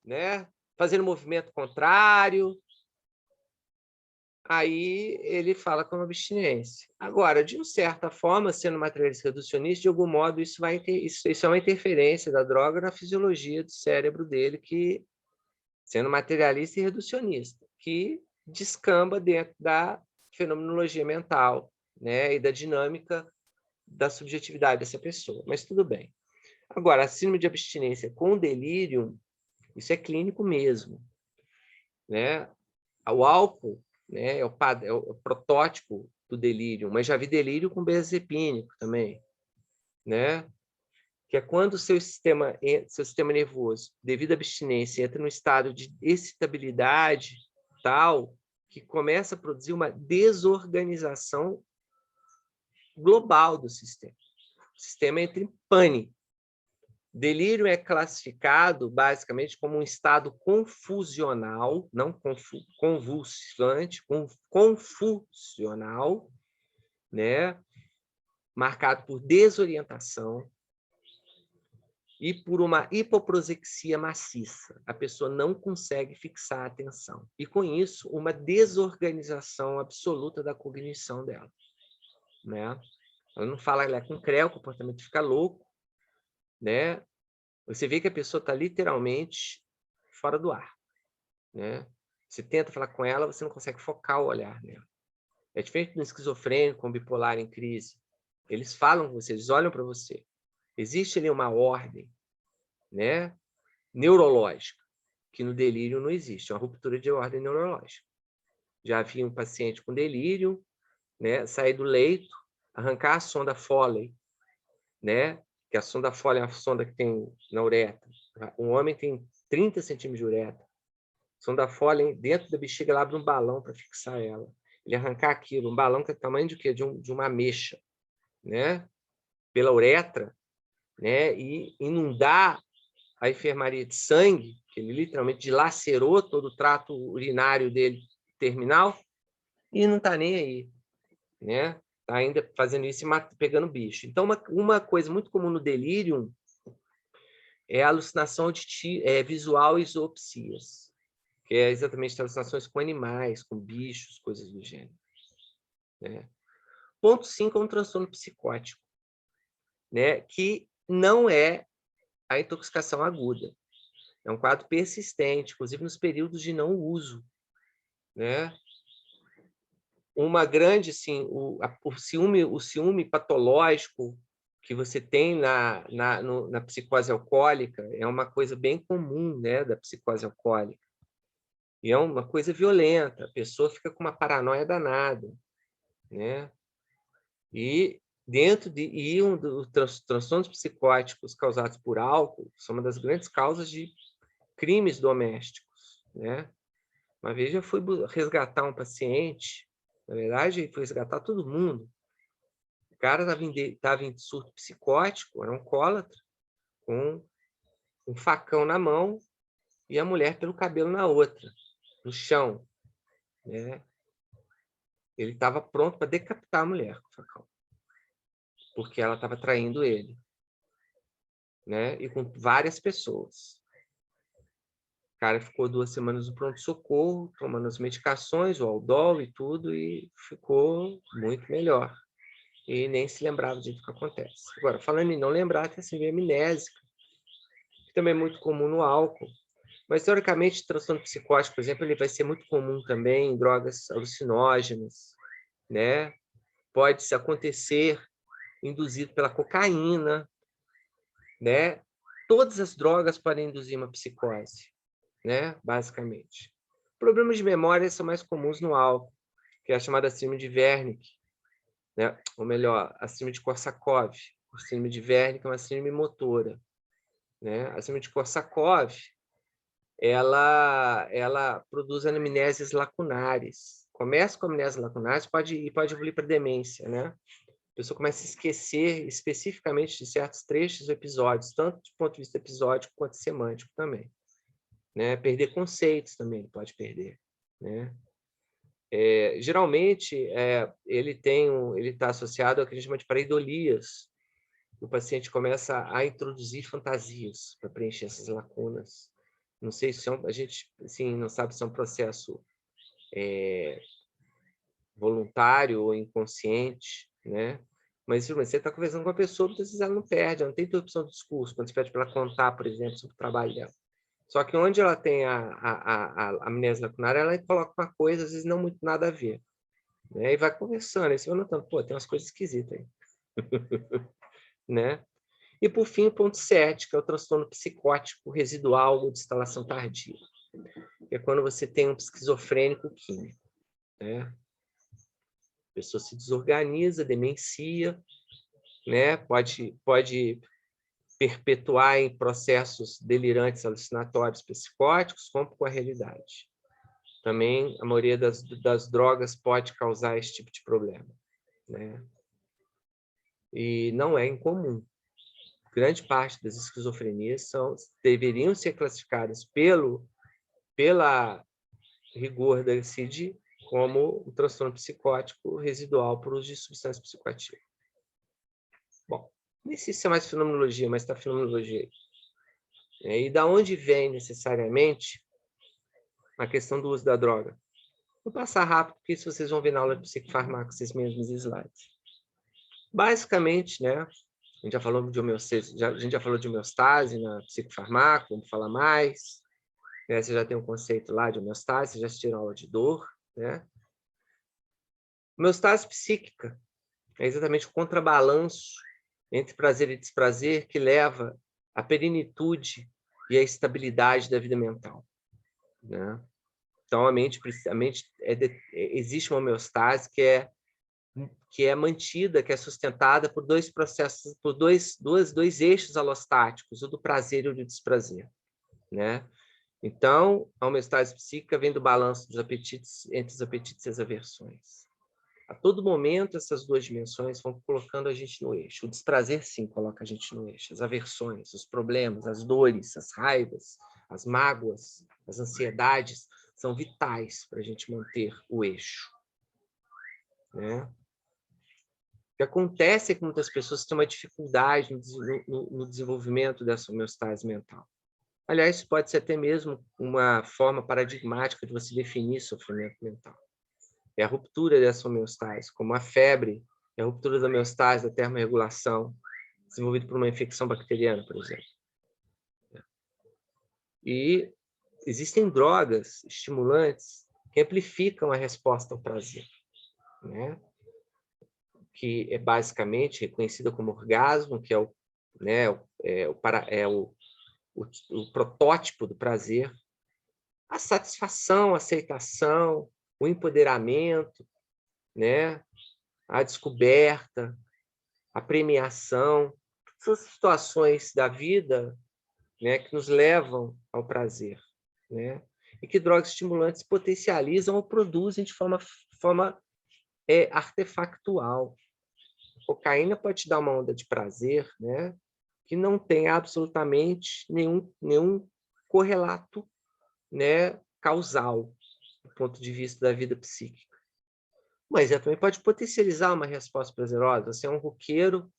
né? Fazendo movimento contrário. Aí ele fala como abstinência. Agora, de uma certa forma, sendo materialista reducionista, de algum modo isso é uma interferência da droga na fisiologia do cérebro dele, que sendo materialista e reducionista, que descamba dentro da fenomenologia mental, né, e da dinâmica da subjetividade dessa pessoa. Mas tudo bem. Agora, a síndrome de abstinência com delírio, isso é clínico mesmo, né? O álcool, né, é o protótipo do delírio, mas já vi delírio com benzodiazepínico também, né? que é quando o seu sistema nervoso, devido à abstinência, entra num estado de excitabilidade tal que começa a produzir uma desorganização global do sistema. O sistema entra em pânico. Delírio é classificado basicamente como um estado confusional, não convulsivante, confusional, né? Marcado por desorientação e por uma hipoprosexia maciça. A pessoa não consegue fixar a atenção. E, com isso, uma desorganização absoluta da cognição dela. Né? Ela não fala, ela é com creu, o comportamento fica louco. Né? Você vê que a pessoa está literalmente fora do ar. Né? Você tenta falar com ela, você não consegue focar o olhar nela. É diferente do esquizofrênico, com bipolar em crise. Eles falam com você, eles olham para você. Existe ali uma ordem, né, neurológica, que no delírio não existe, é uma ruptura de ordem neurológica. Já vi um paciente com delírio, né, sair do leito, arrancar a sonda Foley, né, que a sonda Foley é uma sonda que tem na uretra. Um homem tem 30 centímetros de uretra. A sonda Foley, dentro da bexiga, ela abre um balão para fixar ela. Ele arrancar aquilo, um balão que é do tamanho de quê? De uma ameixa, né, pela uretra, né, e inundar a enfermaria de sangue, que ele literalmente dilacerou todo o trato urinário dele terminal, e não está nem aí, né? Está ainda fazendo isso e pegando bicho. Então, uma coisa muito comum no delírio é a alucinação visual e zoopsias, que é exatamente alucinações com animais, com bichos, coisas do gênero. Né? Ponto 5 é um transtorno psicótico, né? Que não é a intoxicação aguda. É um quadro persistente, inclusive nos períodos de não uso. Né? Uma grande, assim, o ciúme patológico que você tem na psicose alcoólica é uma coisa bem comum, né, da psicose alcoólica. E é uma coisa violenta, a pessoa fica com uma paranoia danada. Né? E dos transtornos psicóticos causados por álcool são uma das grandes causas de crimes domésticos. Né? Uma vez eu fui resgatar um paciente, na verdade, fui resgatar todo mundo. O cara estava em surto psicótico, era um alcoólatra, com um facão na mão e a mulher pelo cabelo na outra, no chão. Né? Ele estava pronto para decapitar a mulher com o facão, porque ela estava traindo ele. Né? E com várias pessoas. O cara ficou 2 semanas no pronto-socorro, tomando as medicações, o Aldol e tudo, e ficou muito melhor. E nem se lembrava de que acontece. Agora, falando em não lembrar, tem a síndrome amnésica, que também é muito comum no álcool. Mas, teoricamente, o transtorno psicótico, por exemplo, ele vai ser muito comum também em drogas alucinógenas. Né? Pode acontecer induzido pela cocaína. Né? Todas as drogas podem induzir uma psicose. Né? Basicamente. Problemas de memória são mais comuns no álcool, que é a chamada síndrome de Wernicke, né? Ou melhor, a síndrome de Korsakoff. A síndrome de Wernicke é uma síndrome motora. Né? A síndrome de Korsakoff, ela produz anamnésias lacunares. Começa com amnésias lacunares e pode evoluir para demência. Né? A pessoa começa a esquecer especificamente de certos trechos ou episódios, tanto do ponto de vista episódico quanto semântico também. Né? Perder conceitos também ele pode perder. Né? Geralmente, ele está associado ao que a gente chama de pareidolias. O paciente começa a introduzir fantasias para preencher essas lacunas. Não sei se a gente assim, não sabe se é um processo voluntário ou inconsciente, né? Mas você está conversando com a pessoa, muitas vezes ela não perde, ela não tem interrupção do discurso, quando você pede para ela contar, por exemplo, sobre o trabalho dela. Só que onde ela tem a amnésia lacunar, ela coloca uma coisa, às vezes não muito nada a ver. Né? E vai conversando, aí você vai notando, pô, tem umas coisas esquisitas aí. Né? E, por fim, o ponto 7, que é o transtorno psicótico residual ou de instalação tardia. Que é quando você tem um esquizofrênico químico. Né? A pessoa se desorganiza, demencia, né? Pode perpetuar em processos delirantes, alucinatórios, psicóticos, como com a realidade. Também a maioria das drogas pode causar esse tipo de problema, né? E não é incomum. Grande parte das esquizofrenias deveriam ser classificadas pela rigor da CID como um transtorno psicótico residual por uso de substância psicoativa. Bom, nem sei se é mais fenomenologia, mas está fenomenologia aí. E da onde vem necessariamente a questão do uso da droga? Vou passar rápido, porque isso vocês vão ver na aula de psicofarmácia, esses mesmos slides. Basicamente, né, a gente já falou de homeostase na psicofarmácia, vamos falar mais. Né, você já tem um conceito lá de homeostase, você já assistiu a aula de dor. Né? Homeostase psíquica é exatamente o contrabalanço entre prazer e desprazer que leva à plenitude e à estabilidade da vida mental. Né? Então, existe uma homeostase que é mantida, que é sustentada por dois processos, por dois eixos alostáticos, o do prazer e o do desprazer. Né? Então, a homeostase psíquica vem do balanço dos apetites, entre os apetites e as aversões. A todo momento, essas duas dimensões vão colocando a gente no eixo. O desprazer, sim, coloca a gente no eixo. As aversões, os problemas, as dores, as raivas, as mágoas, as ansiedades são vitais para a gente manter o eixo. Né? O que acontece é que muitas pessoas têm uma dificuldade no desenvolvimento dessa homeostase mental. Aliás, isso pode ser até mesmo uma forma paradigmática de você definir sofrimento mental. É a ruptura dessa homeostase, como a febre, é a ruptura da homeostase, da termorregulação, desenvolvida por uma infecção bacteriana, por exemplo. E existem drogas estimulantes que amplificam a resposta ao prazer, né? Que é basicamente reconhecida como orgasmo, que é o protótipo do prazer, a satisfação, a aceitação, o empoderamento, né? A descoberta, a premiação, são situações da vida, né, que nos levam ao prazer, né? E que drogas estimulantes potencializam ou produzem de forma artefactual. A cocaína pode te dar uma onda de prazer, né, que não tem absolutamente nenhum correlato, né, causal, do ponto de vista da vida psíquica. Mas ela também pode potencializar uma resposta prazerosa. Você é um roqueiro,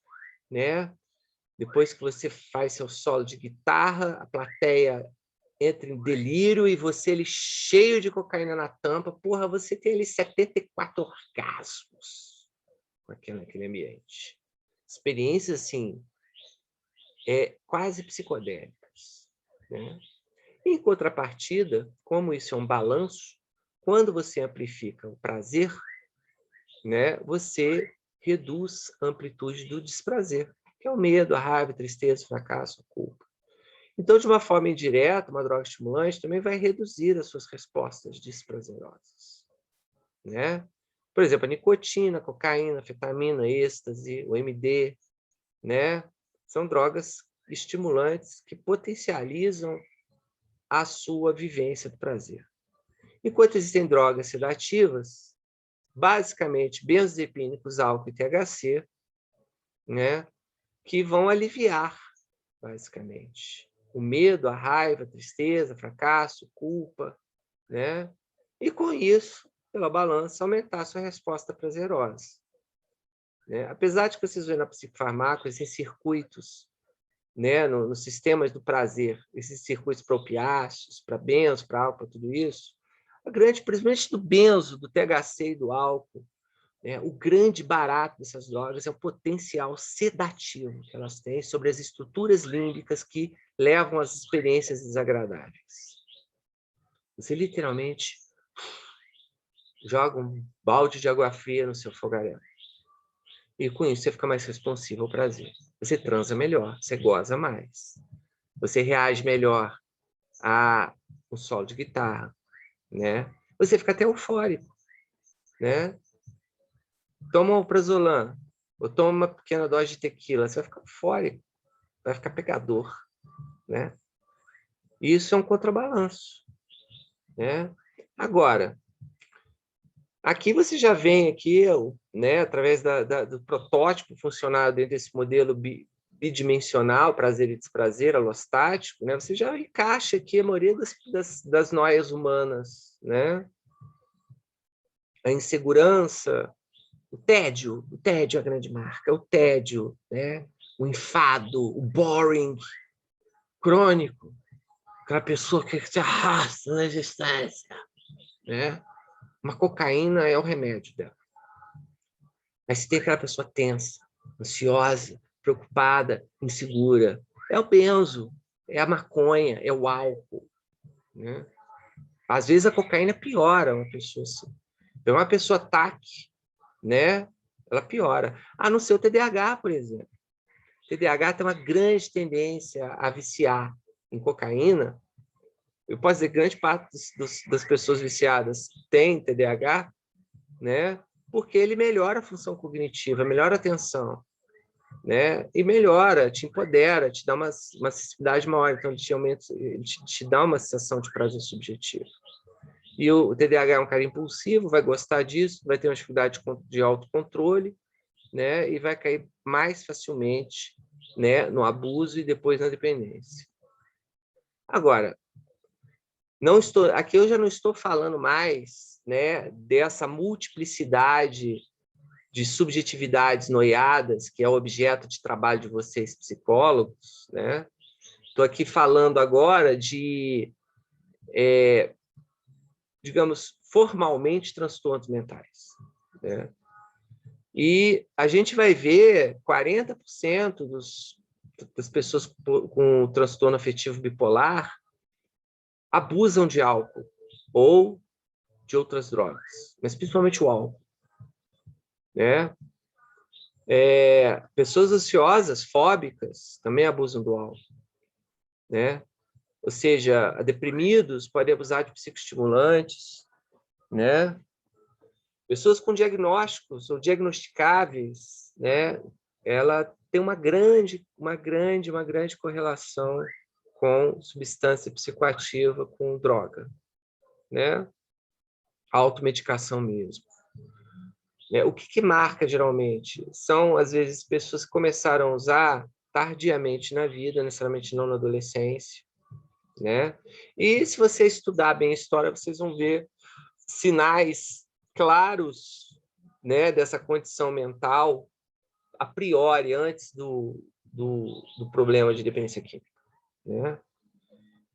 né? Depois que você faz seu solo de guitarra, a plateia entra em delírio e você ali cheio de cocaína na tampa, porra, você tem ali 74 orgasmos com naquele ambiente. Experiências, assim, quase psicodélicas. Né? Em contrapartida, como isso é um balanço, quando você amplifica o prazer, né, você reduz a amplitude do desprazer, que é o medo, a raiva, a tristeza, o fracasso, a culpa. Então, de uma forma indireta, uma droga estimulante também vai reduzir as suas respostas desprazerosas. Né? Por exemplo, a nicotina, a cocaína, a anfetamina, êxtase, o MD, né? São drogas estimulantes que potencializam a sua vivência do prazer. Enquanto existem drogas sedativas, basicamente benzodiazepínicos, álcool e THC, né, que vão aliviar, basicamente, o medo, a raiva, a tristeza, fracasso, culpa, né? E com isso, pela balança, aumentar a sua resposta prazerosa. Né? Apesar de que vocês veem na psicofarmácia esses circuitos, né, nos sistemas do prazer, esses circuitos para opiáceos, para benzo, para álcool, para tudo isso, principalmente do benzo, do THC e do álcool, né, o grande barato dessas drogas é o potencial sedativo que elas têm sobre as estruturas límbicas que levam às experiências desagradáveis. Você literalmente joga um balde de água fria no seu fogaréu. E com isso você fica mais responsivo ao prazer. Você transa melhor, você goza mais. Você reage melhor a um solo de guitarra, né? Você fica até eufórico, né? Toma um prazolam, ou toma uma pequena dose de tequila, você vai ficar eufórico. vai ficar pegador, né? Isso é um contrabalanço, né? Agora, aqui você já vem aqui, né, através do protótipo funcional dentro desse modelo bidimensional, prazer e desprazer, alostático, né? Você já encaixa aqui a maioria das noias humanas, né? A insegurança, o tédio é a grande marca, o tédio, né? O enfado, o boring crônico, aquela pessoa que se arrasta na existência, né? Uma cocaína é o remédio dela. Mas se tem aquela pessoa tensa, ansiosa, preocupada, insegura, é o benzo, é a maconha, é o álcool, né? Às vezes a cocaína piora uma pessoa assim. Então, uma pessoa TAC, né? Ela piora. A não ser o TDAH, por exemplo. O TDAH tem uma grande tendência a viciar em cocaína. Eu posso dizer que grande parte das pessoas viciadas tem TDAH, né? Porque ele melhora a função cognitiva, melhora a atenção, né? E melhora, te empodera, te dá uma sensibilidade maior, então ele te dá uma sensação de prazer subjetivo. E o TDAH é um cara impulsivo, vai gostar disso, vai ter uma dificuldade de autocontrole, né? E vai cair mais facilmente, né, no abuso e depois na dependência. Agora, aqui eu já não estou falando mais, né, dessa multiplicidade de subjetividades noiadas, que é o objeto de trabalho de vocês, psicólogos, né? Estou aqui falando agora de, digamos, formalmente, transtornos mentais, né? E a gente vai ver 40% das pessoas com transtorno afetivo bipolar abusam de álcool ou de outras drogas, mas principalmente o álcool, né? Pessoas ansiosas, fóbicas, também abusam do álcool, né? Ou seja, deprimidos podem abusar de psicoestimulantes, né? Pessoas com diagnósticos ou diagnosticáveis, né? Ela tem uma grande correlação com substância psicoativa, com droga, né? Automedicação mesmo. O que marca, geralmente? São, às vezes, pessoas que começaram a usar tardiamente na vida, necessariamente não na adolescência, né? E se você estudar bem a história, vocês vão ver sinais claros, né, dessa condição mental a priori, antes do problema de dependência química, né?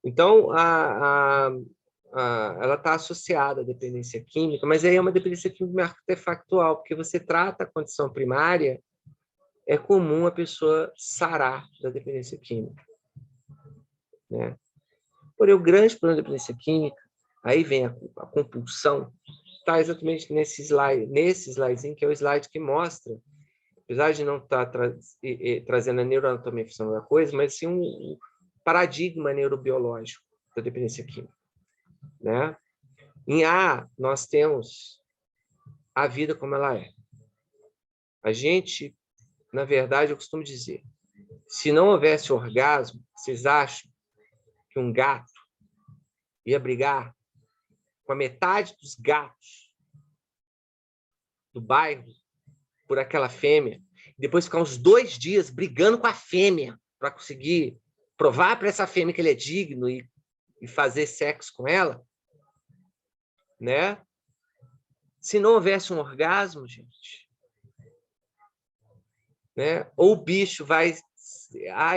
Então, ela está associada à dependência química, mas aí é uma dependência química artefactual, porque você trata a condição primária, é comum a pessoa sarar da dependência química, né? Porém, o grande problema da dependência química, aí vem a compulsão, está exatamente nesse slidezinho, que é o slide que mostra, apesar de não estar trazendo a neuroanatomia função da coisa, mas sim um paradigma neurobiológico da dependência química, né? Em A, nós temos a vida como ela é. A gente, na verdade, eu costumo dizer, se não houvesse orgasmo, vocês acham que um gato ia brigar com a metade dos gatos do bairro por aquela fêmea, e depois ficar uns 2 dias brigando com a fêmea para conseguir provar para essa fêmea que ele é digno e fazer sexo com ela, né? Se não houvesse um orgasmo, gente, né? Ou o bicho vai,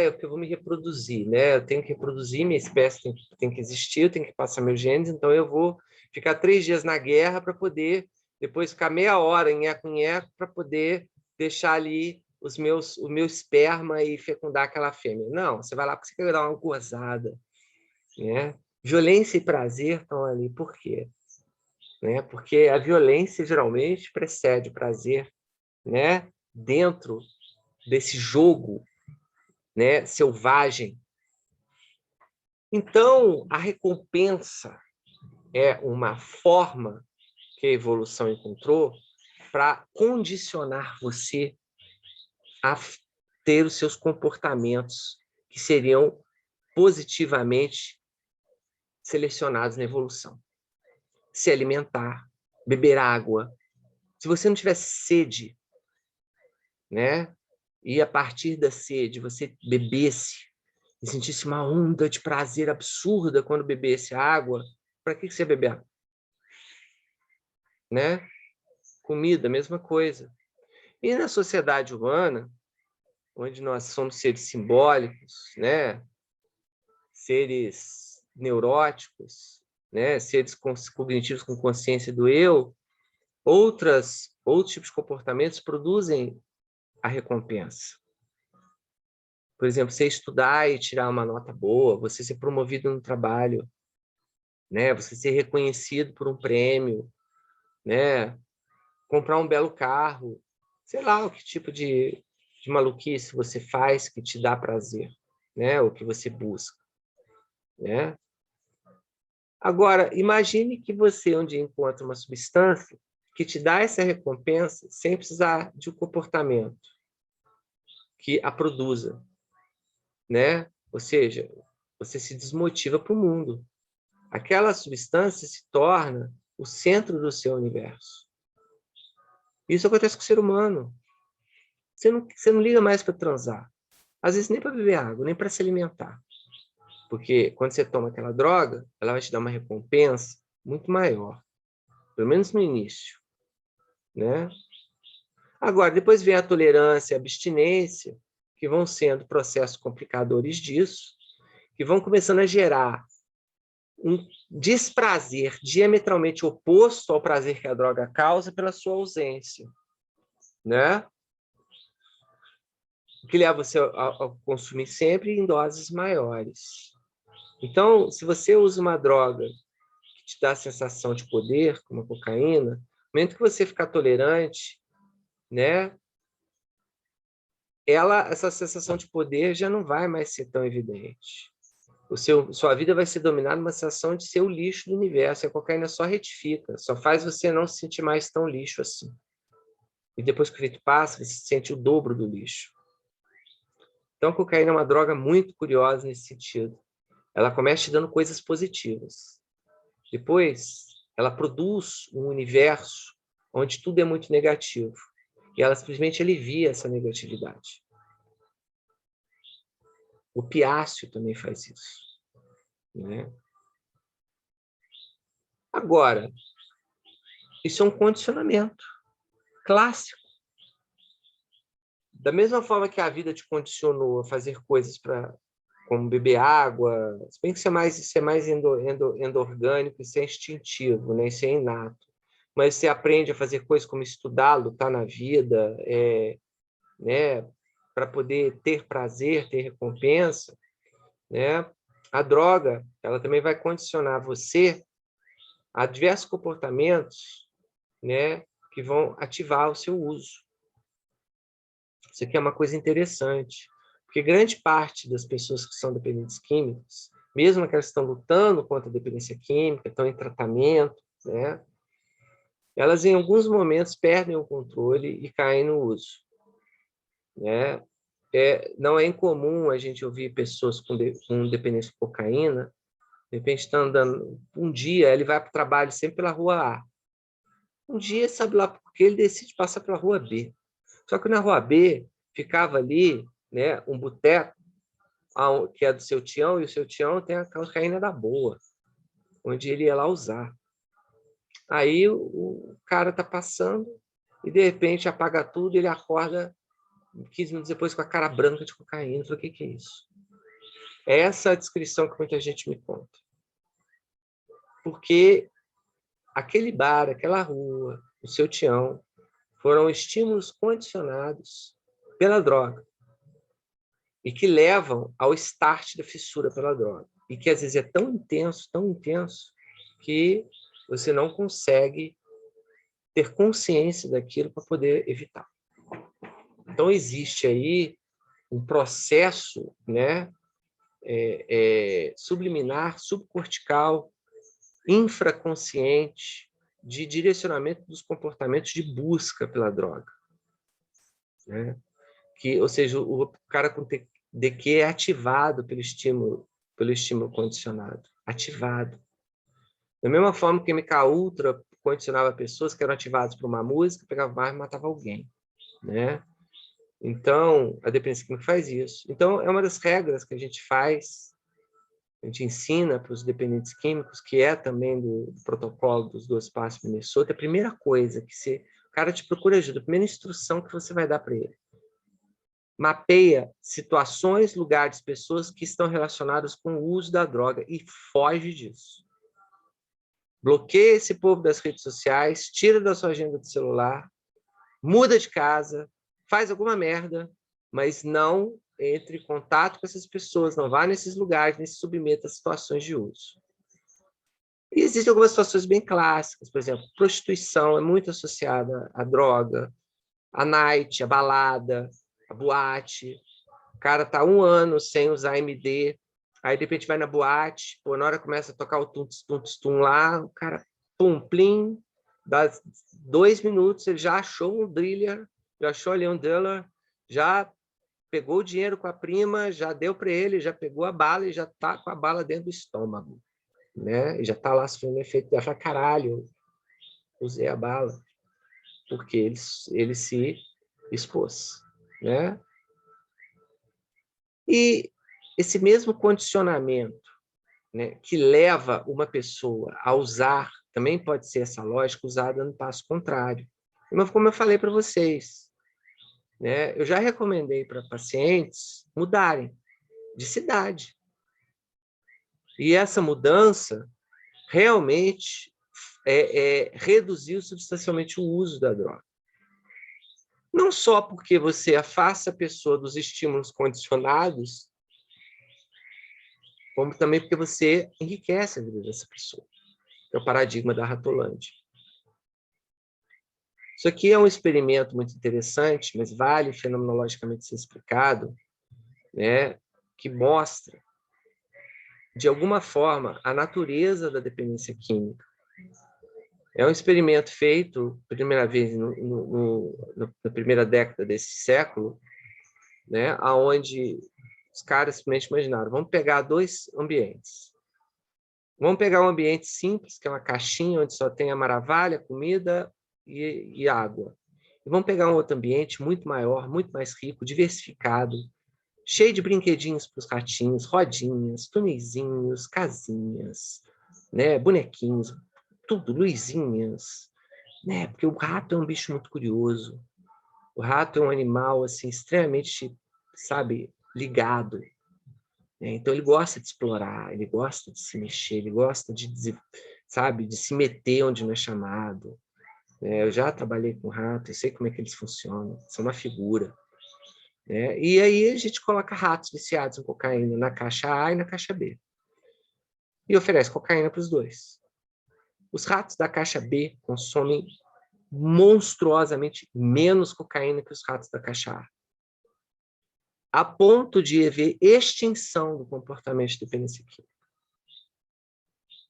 eu vou me reproduzir, né? Eu tenho que reproduzir, minha espécie tem que existir, eu tenho que passar meus genes, então eu vou ficar 3 dias na guerra para poder depois ficar meia hora em nheco para poder deixar ali o meu esperma e fecundar aquela fêmea. Não, você vai lá porque você quer dar uma gozada, né? Violência e prazer estão ali. Por quê? Né? Porque a violência geralmente precede o prazer, né? Dentro desse jogo, né, selvagem. Então, a recompensa é uma forma que a evolução encontrou para condicionar você a ter os seus comportamentos que seriam positivamente selecionados na evolução. Se alimentar, beber água. Se você não tivesse sede, né? E a partir da sede você bebesse e sentisse uma onda de prazer absurda quando bebesse água, para que você ia beber água? Né? Comida, mesma coisa. E na sociedade humana, onde nós somos seres simbólicos, né? Seres neuróticos, né? Seres cognitivos com consciência do eu, outros tipos de comportamentos produzem a recompensa. Por exemplo, você estudar e tirar uma nota boa, você ser promovido no trabalho, né? Você ser reconhecido por um prêmio, né? Comprar um belo carro, sei lá o que tipo de maluquice você faz que te dá prazer, né? O que você busca, né? Agora, imagine que você um dia encontra uma substância que te dá essa recompensa sem precisar de um comportamento que a produza, né? Ou seja, você se desmotiva para o mundo. Aquela substância se torna o centro do seu universo. Isso acontece com o ser humano. Você não liga mais para transar. Às vezes nem para beber água, nem para se alimentar. Porque quando você toma aquela droga, ela vai te dar uma recompensa muito maior. Pelo menos no início, né? Agora, depois vem a tolerância e a abstinência, que vão sendo processos complicadores disso, que vão começando a gerar um desprazer diametralmente oposto ao prazer que a droga causa pela sua ausência, né? O que leva você a consumir sempre em doses maiores. Então, se você usa uma droga que te dá a sensação de poder, como a cocaína, no momento que você ficar tolerante, né, essa sensação de poder já não vai mais ser tão evidente. Sua vida vai ser dominada uma sensação de ser o lixo do universo. A cocaína só retifica, só faz você não se sentir mais tão lixo assim. E depois que o efeito passa, você se sente o dobro do lixo. Então, a cocaína é uma droga muito curiosa nesse sentido. Ela começa te dando coisas positivas. Depois, ela produz um universo onde tudo é muito negativo. E ela simplesmente alivia essa negatividade. O opiáceo também faz isso, né? Agora, isso é um condicionamento clássico. Da mesma forma que a vida te condicionou a fazer coisas como beber água, se bem que isso é mais endorgânico, isso é instintivo, né? Isso é inato. Mas você aprende a fazer coisas como estudar, lutar na vida, né? Para poder ter prazer, ter recompensa, né? A droga, ela também vai condicionar você a diversos comportamentos, né? Que vão ativar o seu uso. Isso aqui é uma coisa interessante, porque grande parte das pessoas que são dependentes químicas, mesmo aquelas que estão lutando contra a dependência química, estão em tratamento, né? Elas em alguns momentos perdem o controle e caem no uso, né? Não é incomum a gente ouvir pessoas com dependência de cocaína, de repente está andando um dia, ele vai para o trabalho sempre pela rua A. Um dia, sabe lá por que ele decide passar pela rua B. Só que na rua B ficava ali, né, um boteco que é do seu Tião, e o seu Tião tem a cocaína da boa, onde ele ia lá usar. Aí o cara está passando e, de repente, apaga tudo e ele acorda 15 minutos depois com a cara branca de cocaína. Eu falei, o que é isso? É essa a descrição que muita gente me conta. Porque aquele bar, aquela rua, o seu Tião, foram estímulos condicionados pela droga e que levam ao start da fissura pela droga. E que às vezes é tão intenso, que você não consegue ter consciência daquilo para poder evitar. Então, existe aí um processo, né, subliminar, subcortical, infraconsciente, de direcionamento dos comportamentos de busca pela droga, né? Ou seja, o cara com de que é ativado pelo estímulo condicionado. Ativado. Da mesma forma que MK Ultra condicionava pessoas que eram ativadas por uma música, pegava uma arma e matava alguém, né? Então, a dependência química faz isso. Então, é uma das regras que a gente faz, a gente ensina para os dependentes químicos, que é também do protocolo dos 12 passos de Minnesota. A primeira coisa que o cara te procura ajuda, a primeira instrução que você vai dar para ele. Mapeia situações, lugares, pessoas que estão relacionadas com o uso da droga e foge disso. Bloqueia esse povo das redes sociais, tira da sua agenda do celular, muda de casa, faz alguma merda, mas não entre em contato com essas pessoas, não vá nesses lugares, nem se submeta a situações de uso. E existem algumas situações bem clássicas, por exemplo, prostituição é muito associada à droga, à night, à balada, à boate. O cara está 1 ano sem usar MD, aí de repente vai na boate, pô, na hora começa a tocar o tum-tum lá, o cara, pum, plim, dá 2 minutos, ele já achou um driller, já achou ali um dealer, já pegou o dinheiro com a prima, já deu para ele, já pegou a bala e já está com a bala dentro do estômago, né? E já está lá sofrendo efeito, já fala, caralho, usei a bala, porque ele se expôs, né? E esse mesmo condicionamento, né, que leva uma pessoa a usar, também pode ser essa lógica usada no passo contrário. Mas como eu falei para vocês, né, eu já recomendei para pacientes mudarem de cidade. E essa mudança realmente reduziu substancialmente o uso da droga. Não só porque você afasta a pessoa dos estímulos condicionados, como também porque você enriquece a vida dessa pessoa. É o paradigma da Ratolândia. Isso aqui é um experimento muito interessante, mas vale fenomenologicamente ser explicado, né, que mostra, de alguma forma, a natureza da dependência química. É um experimento feito, primeira vez, na primeira década desse século, né, onde os caras simplesmente imaginaram, vamos pegar 2 ambientes. Vamos pegar um ambiente simples, que é uma caixinha onde só tem a maravilha, comida e água. E vamos pegar um outro ambiente muito maior, muito mais rico, diversificado, cheio de brinquedinhos para os ratinhos, rodinhas, túnelzinhos, casinhas, né, bonequinhos, tudo, luzinhas, né? Porque o rato é um bicho muito curioso. O rato é um animal assim extremamente, sabe, ligado. Né? Então ele gosta de explorar, ele gosta de se mexer, ele gosta de, sabe, de se meter onde não é chamado. Eu já trabalhei com rato, eu sei como é que eles funcionam. São uma figura. Né? E aí a gente coloca ratos viciados em cocaína na caixa A e na caixa B. E oferece cocaína para os dois. Os ratos da caixa B consomem monstruosamente menos cocaína que os ratos da caixa A, a ponto de haver extinção do comportamento de dependência química.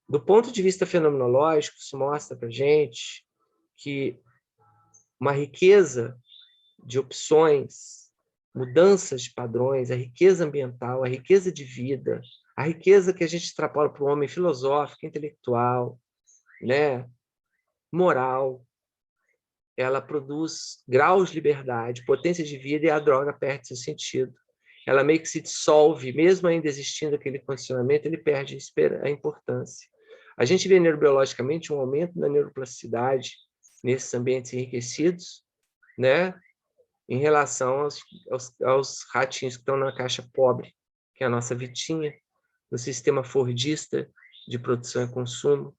Do ponto de vista fenomenológico, isso mostra para a gente que uma riqueza de opções, mudanças de padrões, a riqueza ambiental, a riqueza de vida, a riqueza que a gente extrapola para o homem filosófico, intelectual, né, moral, ela produz graus de liberdade, potência de vida, e a droga perde seu sentido. Ela meio que se dissolve, mesmo ainda existindo aquele condicionamento, ele perde a importância. A gente vê neurobiologicamente um aumento da neuroplasticidade nesses ambientes enriquecidos, né, em relação aos ratinhos que estão na caixa pobre, que é a nossa vitinha, no sistema fordista de produção e consumo,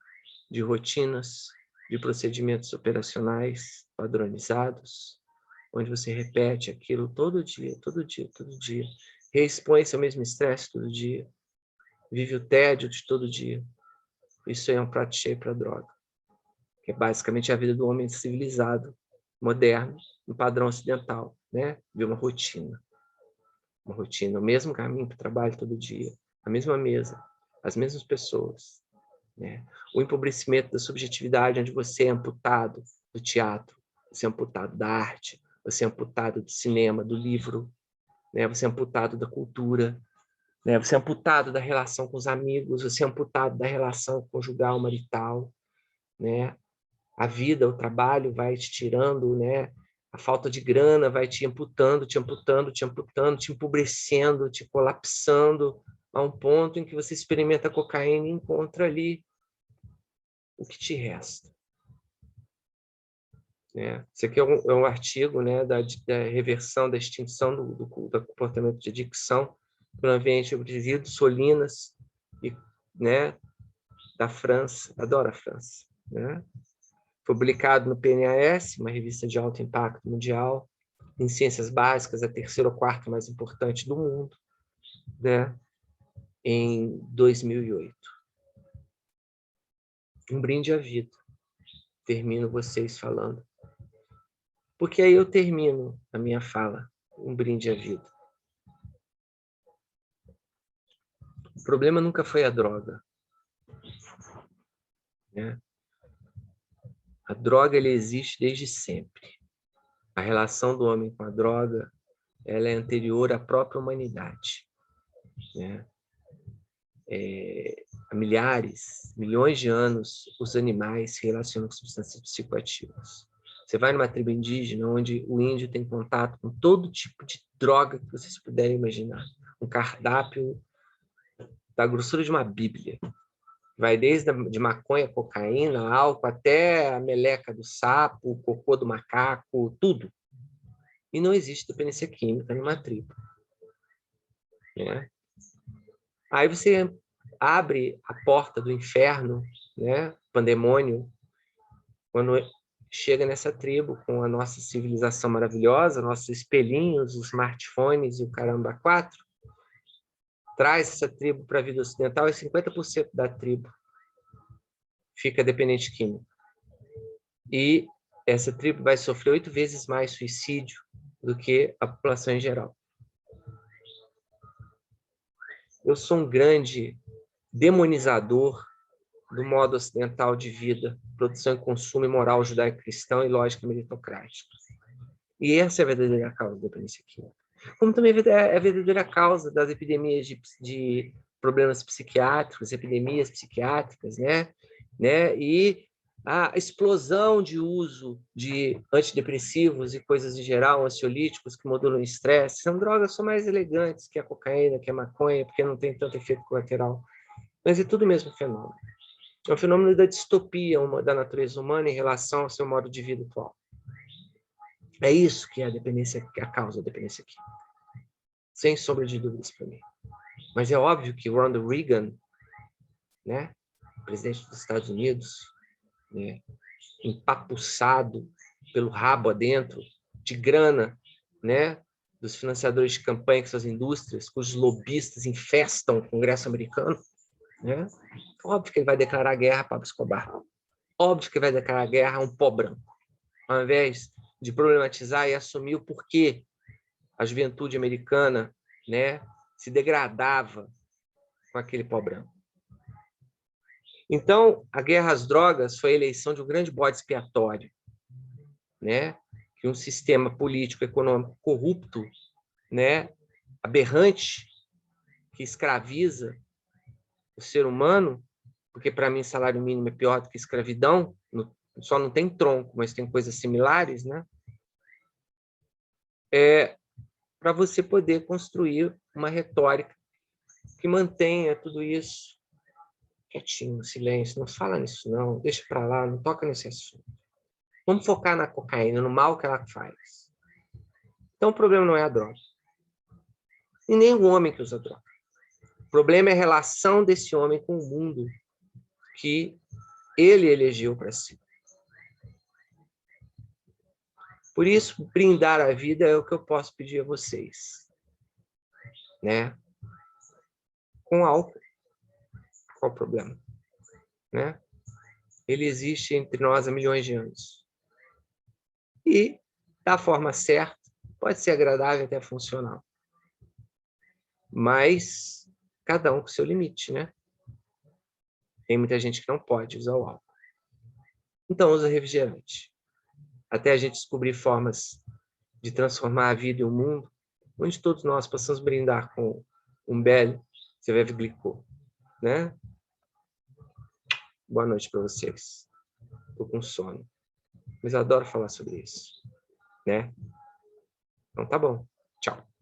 de rotinas, de procedimentos operacionais padronizados, onde você repete aquilo todo dia, todo dia, todo dia, reexpõe-se ao mesmo estresse todo dia, vive o tédio de todo dia. Isso é um prato cheio para a droga, que é basicamente a vida do homem civilizado, moderno, no padrão ocidental, né? De uma rotina, o mesmo caminho para o trabalho todo dia, a mesma mesa, as mesmas pessoas, né? O empobrecimento da subjetividade, onde você é amputado do teatro, você é amputado da arte, você é amputado do cinema, do livro, né? Você é amputado da cultura, né? Você é amputado da relação com os amigos, você é amputado da relação conjugal, marital, né? A vida, o trabalho vai te tirando, né? A falta de grana vai te amputando, te amputando, te amputando, te empobrecendo, te colapsando a um ponto em que você experimenta a cocaína e encontra ali o que te resta. Né? Isso aqui é um artigo, né, da reversão, da extinção do comportamento de adicção no ambiente abrevido, Solinas, e, né, da França, adoro a França. Né? Publicado no PNAS, uma revista de alto impacto mundial, em ciências básicas, a terceira ou quarta mais importante do mundo, né, em 2008. Um brinde à vida. Termino vocês falando. Porque aí eu termino a minha fala, um brinde à vida. O problema nunca foi a droga. Né? A droga ela existe desde sempre. A relação do homem com a droga ela é anterior à própria humanidade. Né? Há milhões de anos, os animais se relacionam com substâncias psicoativas. Você vai numa tribo indígena, onde o índio tem contato com todo tipo de droga que vocês puderem imaginar. Um cardápio da grossura de uma bíblia. Vai desde de maconha, cocaína, álcool, até a meleca do sapo, o cocô do macaco, tudo. E não existe dependência química numa tribo. Né? Aí você abre a porta do inferno, né? Pandemônio, quando chega nessa tribo com a nossa civilização maravilhosa, nossos espelhinhos, os smartphones e o caramba 4, traz essa tribo para a vida ocidental e 50% da tribo fica dependente químico. E essa tribo vai sofrer 8 vezes mais suicídio do que a população em geral. Eu sou um grande demonizador do modo ocidental de vida, produção e consumo e moral judaico-cristão e lógica meritocrática. E essa é a verdadeira causa da dependência química. Como também é a verdadeira causa das epidemias de problemas psiquiátricos, epidemias psiquiátricas, né? E a explosão de uso de antidepressivos e coisas em geral, ansiolíticos que modulam o estresse, são drogas só mais elegantes que a cocaína, que a maconha, porque não tem tanto efeito colateral. Mas é tudo o mesmo fenômeno. É um fenômeno da distopia da natureza humana em relação ao seu modo de vida atual. É isso que é a dependência, que é a causa da dependência química. Sem sombra de dúvidas para mim. Mas é óbvio que Ronald Reagan, né, presidente dos Estados Unidos, né, empapuçado pelo rabo adentro de grana, né, dos financiadores de campanha, que são as indústrias, cujos lobistas infestam o Congresso americano, né? Óbvio que ele vai declarar guerra a Pablo Escobar. Óbvio que ele vai declarar guerra a um pó branco. Ao invés de problematizar e assumir o porquê a juventude americana, né, se degradava com aquele pó branco. Então, a guerra às drogas foi a eleição de um grande bode expiatório, né, que um sistema político, econômico corrupto, né, aberrante, que escraviza o ser humano, porque para mim salário mínimo é pior do que escravidão, só não tem tronco, mas tem coisas similares, né? Para você poder construir uma retórica que mantenha tudo isso quietinho, silêncio, não fala nisso não, deixa para lá, não toca nesse assunto. Vamos focar na cocaína, no mal que ela faz. Então o problema não é a droga. E nem o homem que usa droga. O problema é a relação desse homem com o mundo que ele elegeu para si. Por isso, brindar a vida é o que eu posso pedir a vocês. Né? Com álcool. Qual o problema? Né? Ele existe entre nós há milhões de anos. E, da forma certa, pode ser agradável e até funcional. Mas, cada um com seu limite, né? Tem muita gente que não pode usar o álcool. Então, usa refrigerante. Até a gente descobrir formas de transformar a vida e o mundo onde todos nós possamos brindar com um belo Sevevglicô, né? Boa noite para vocês. Estou com sono, mas adoro falar sobre isso, né? Então tá bom. Tchau.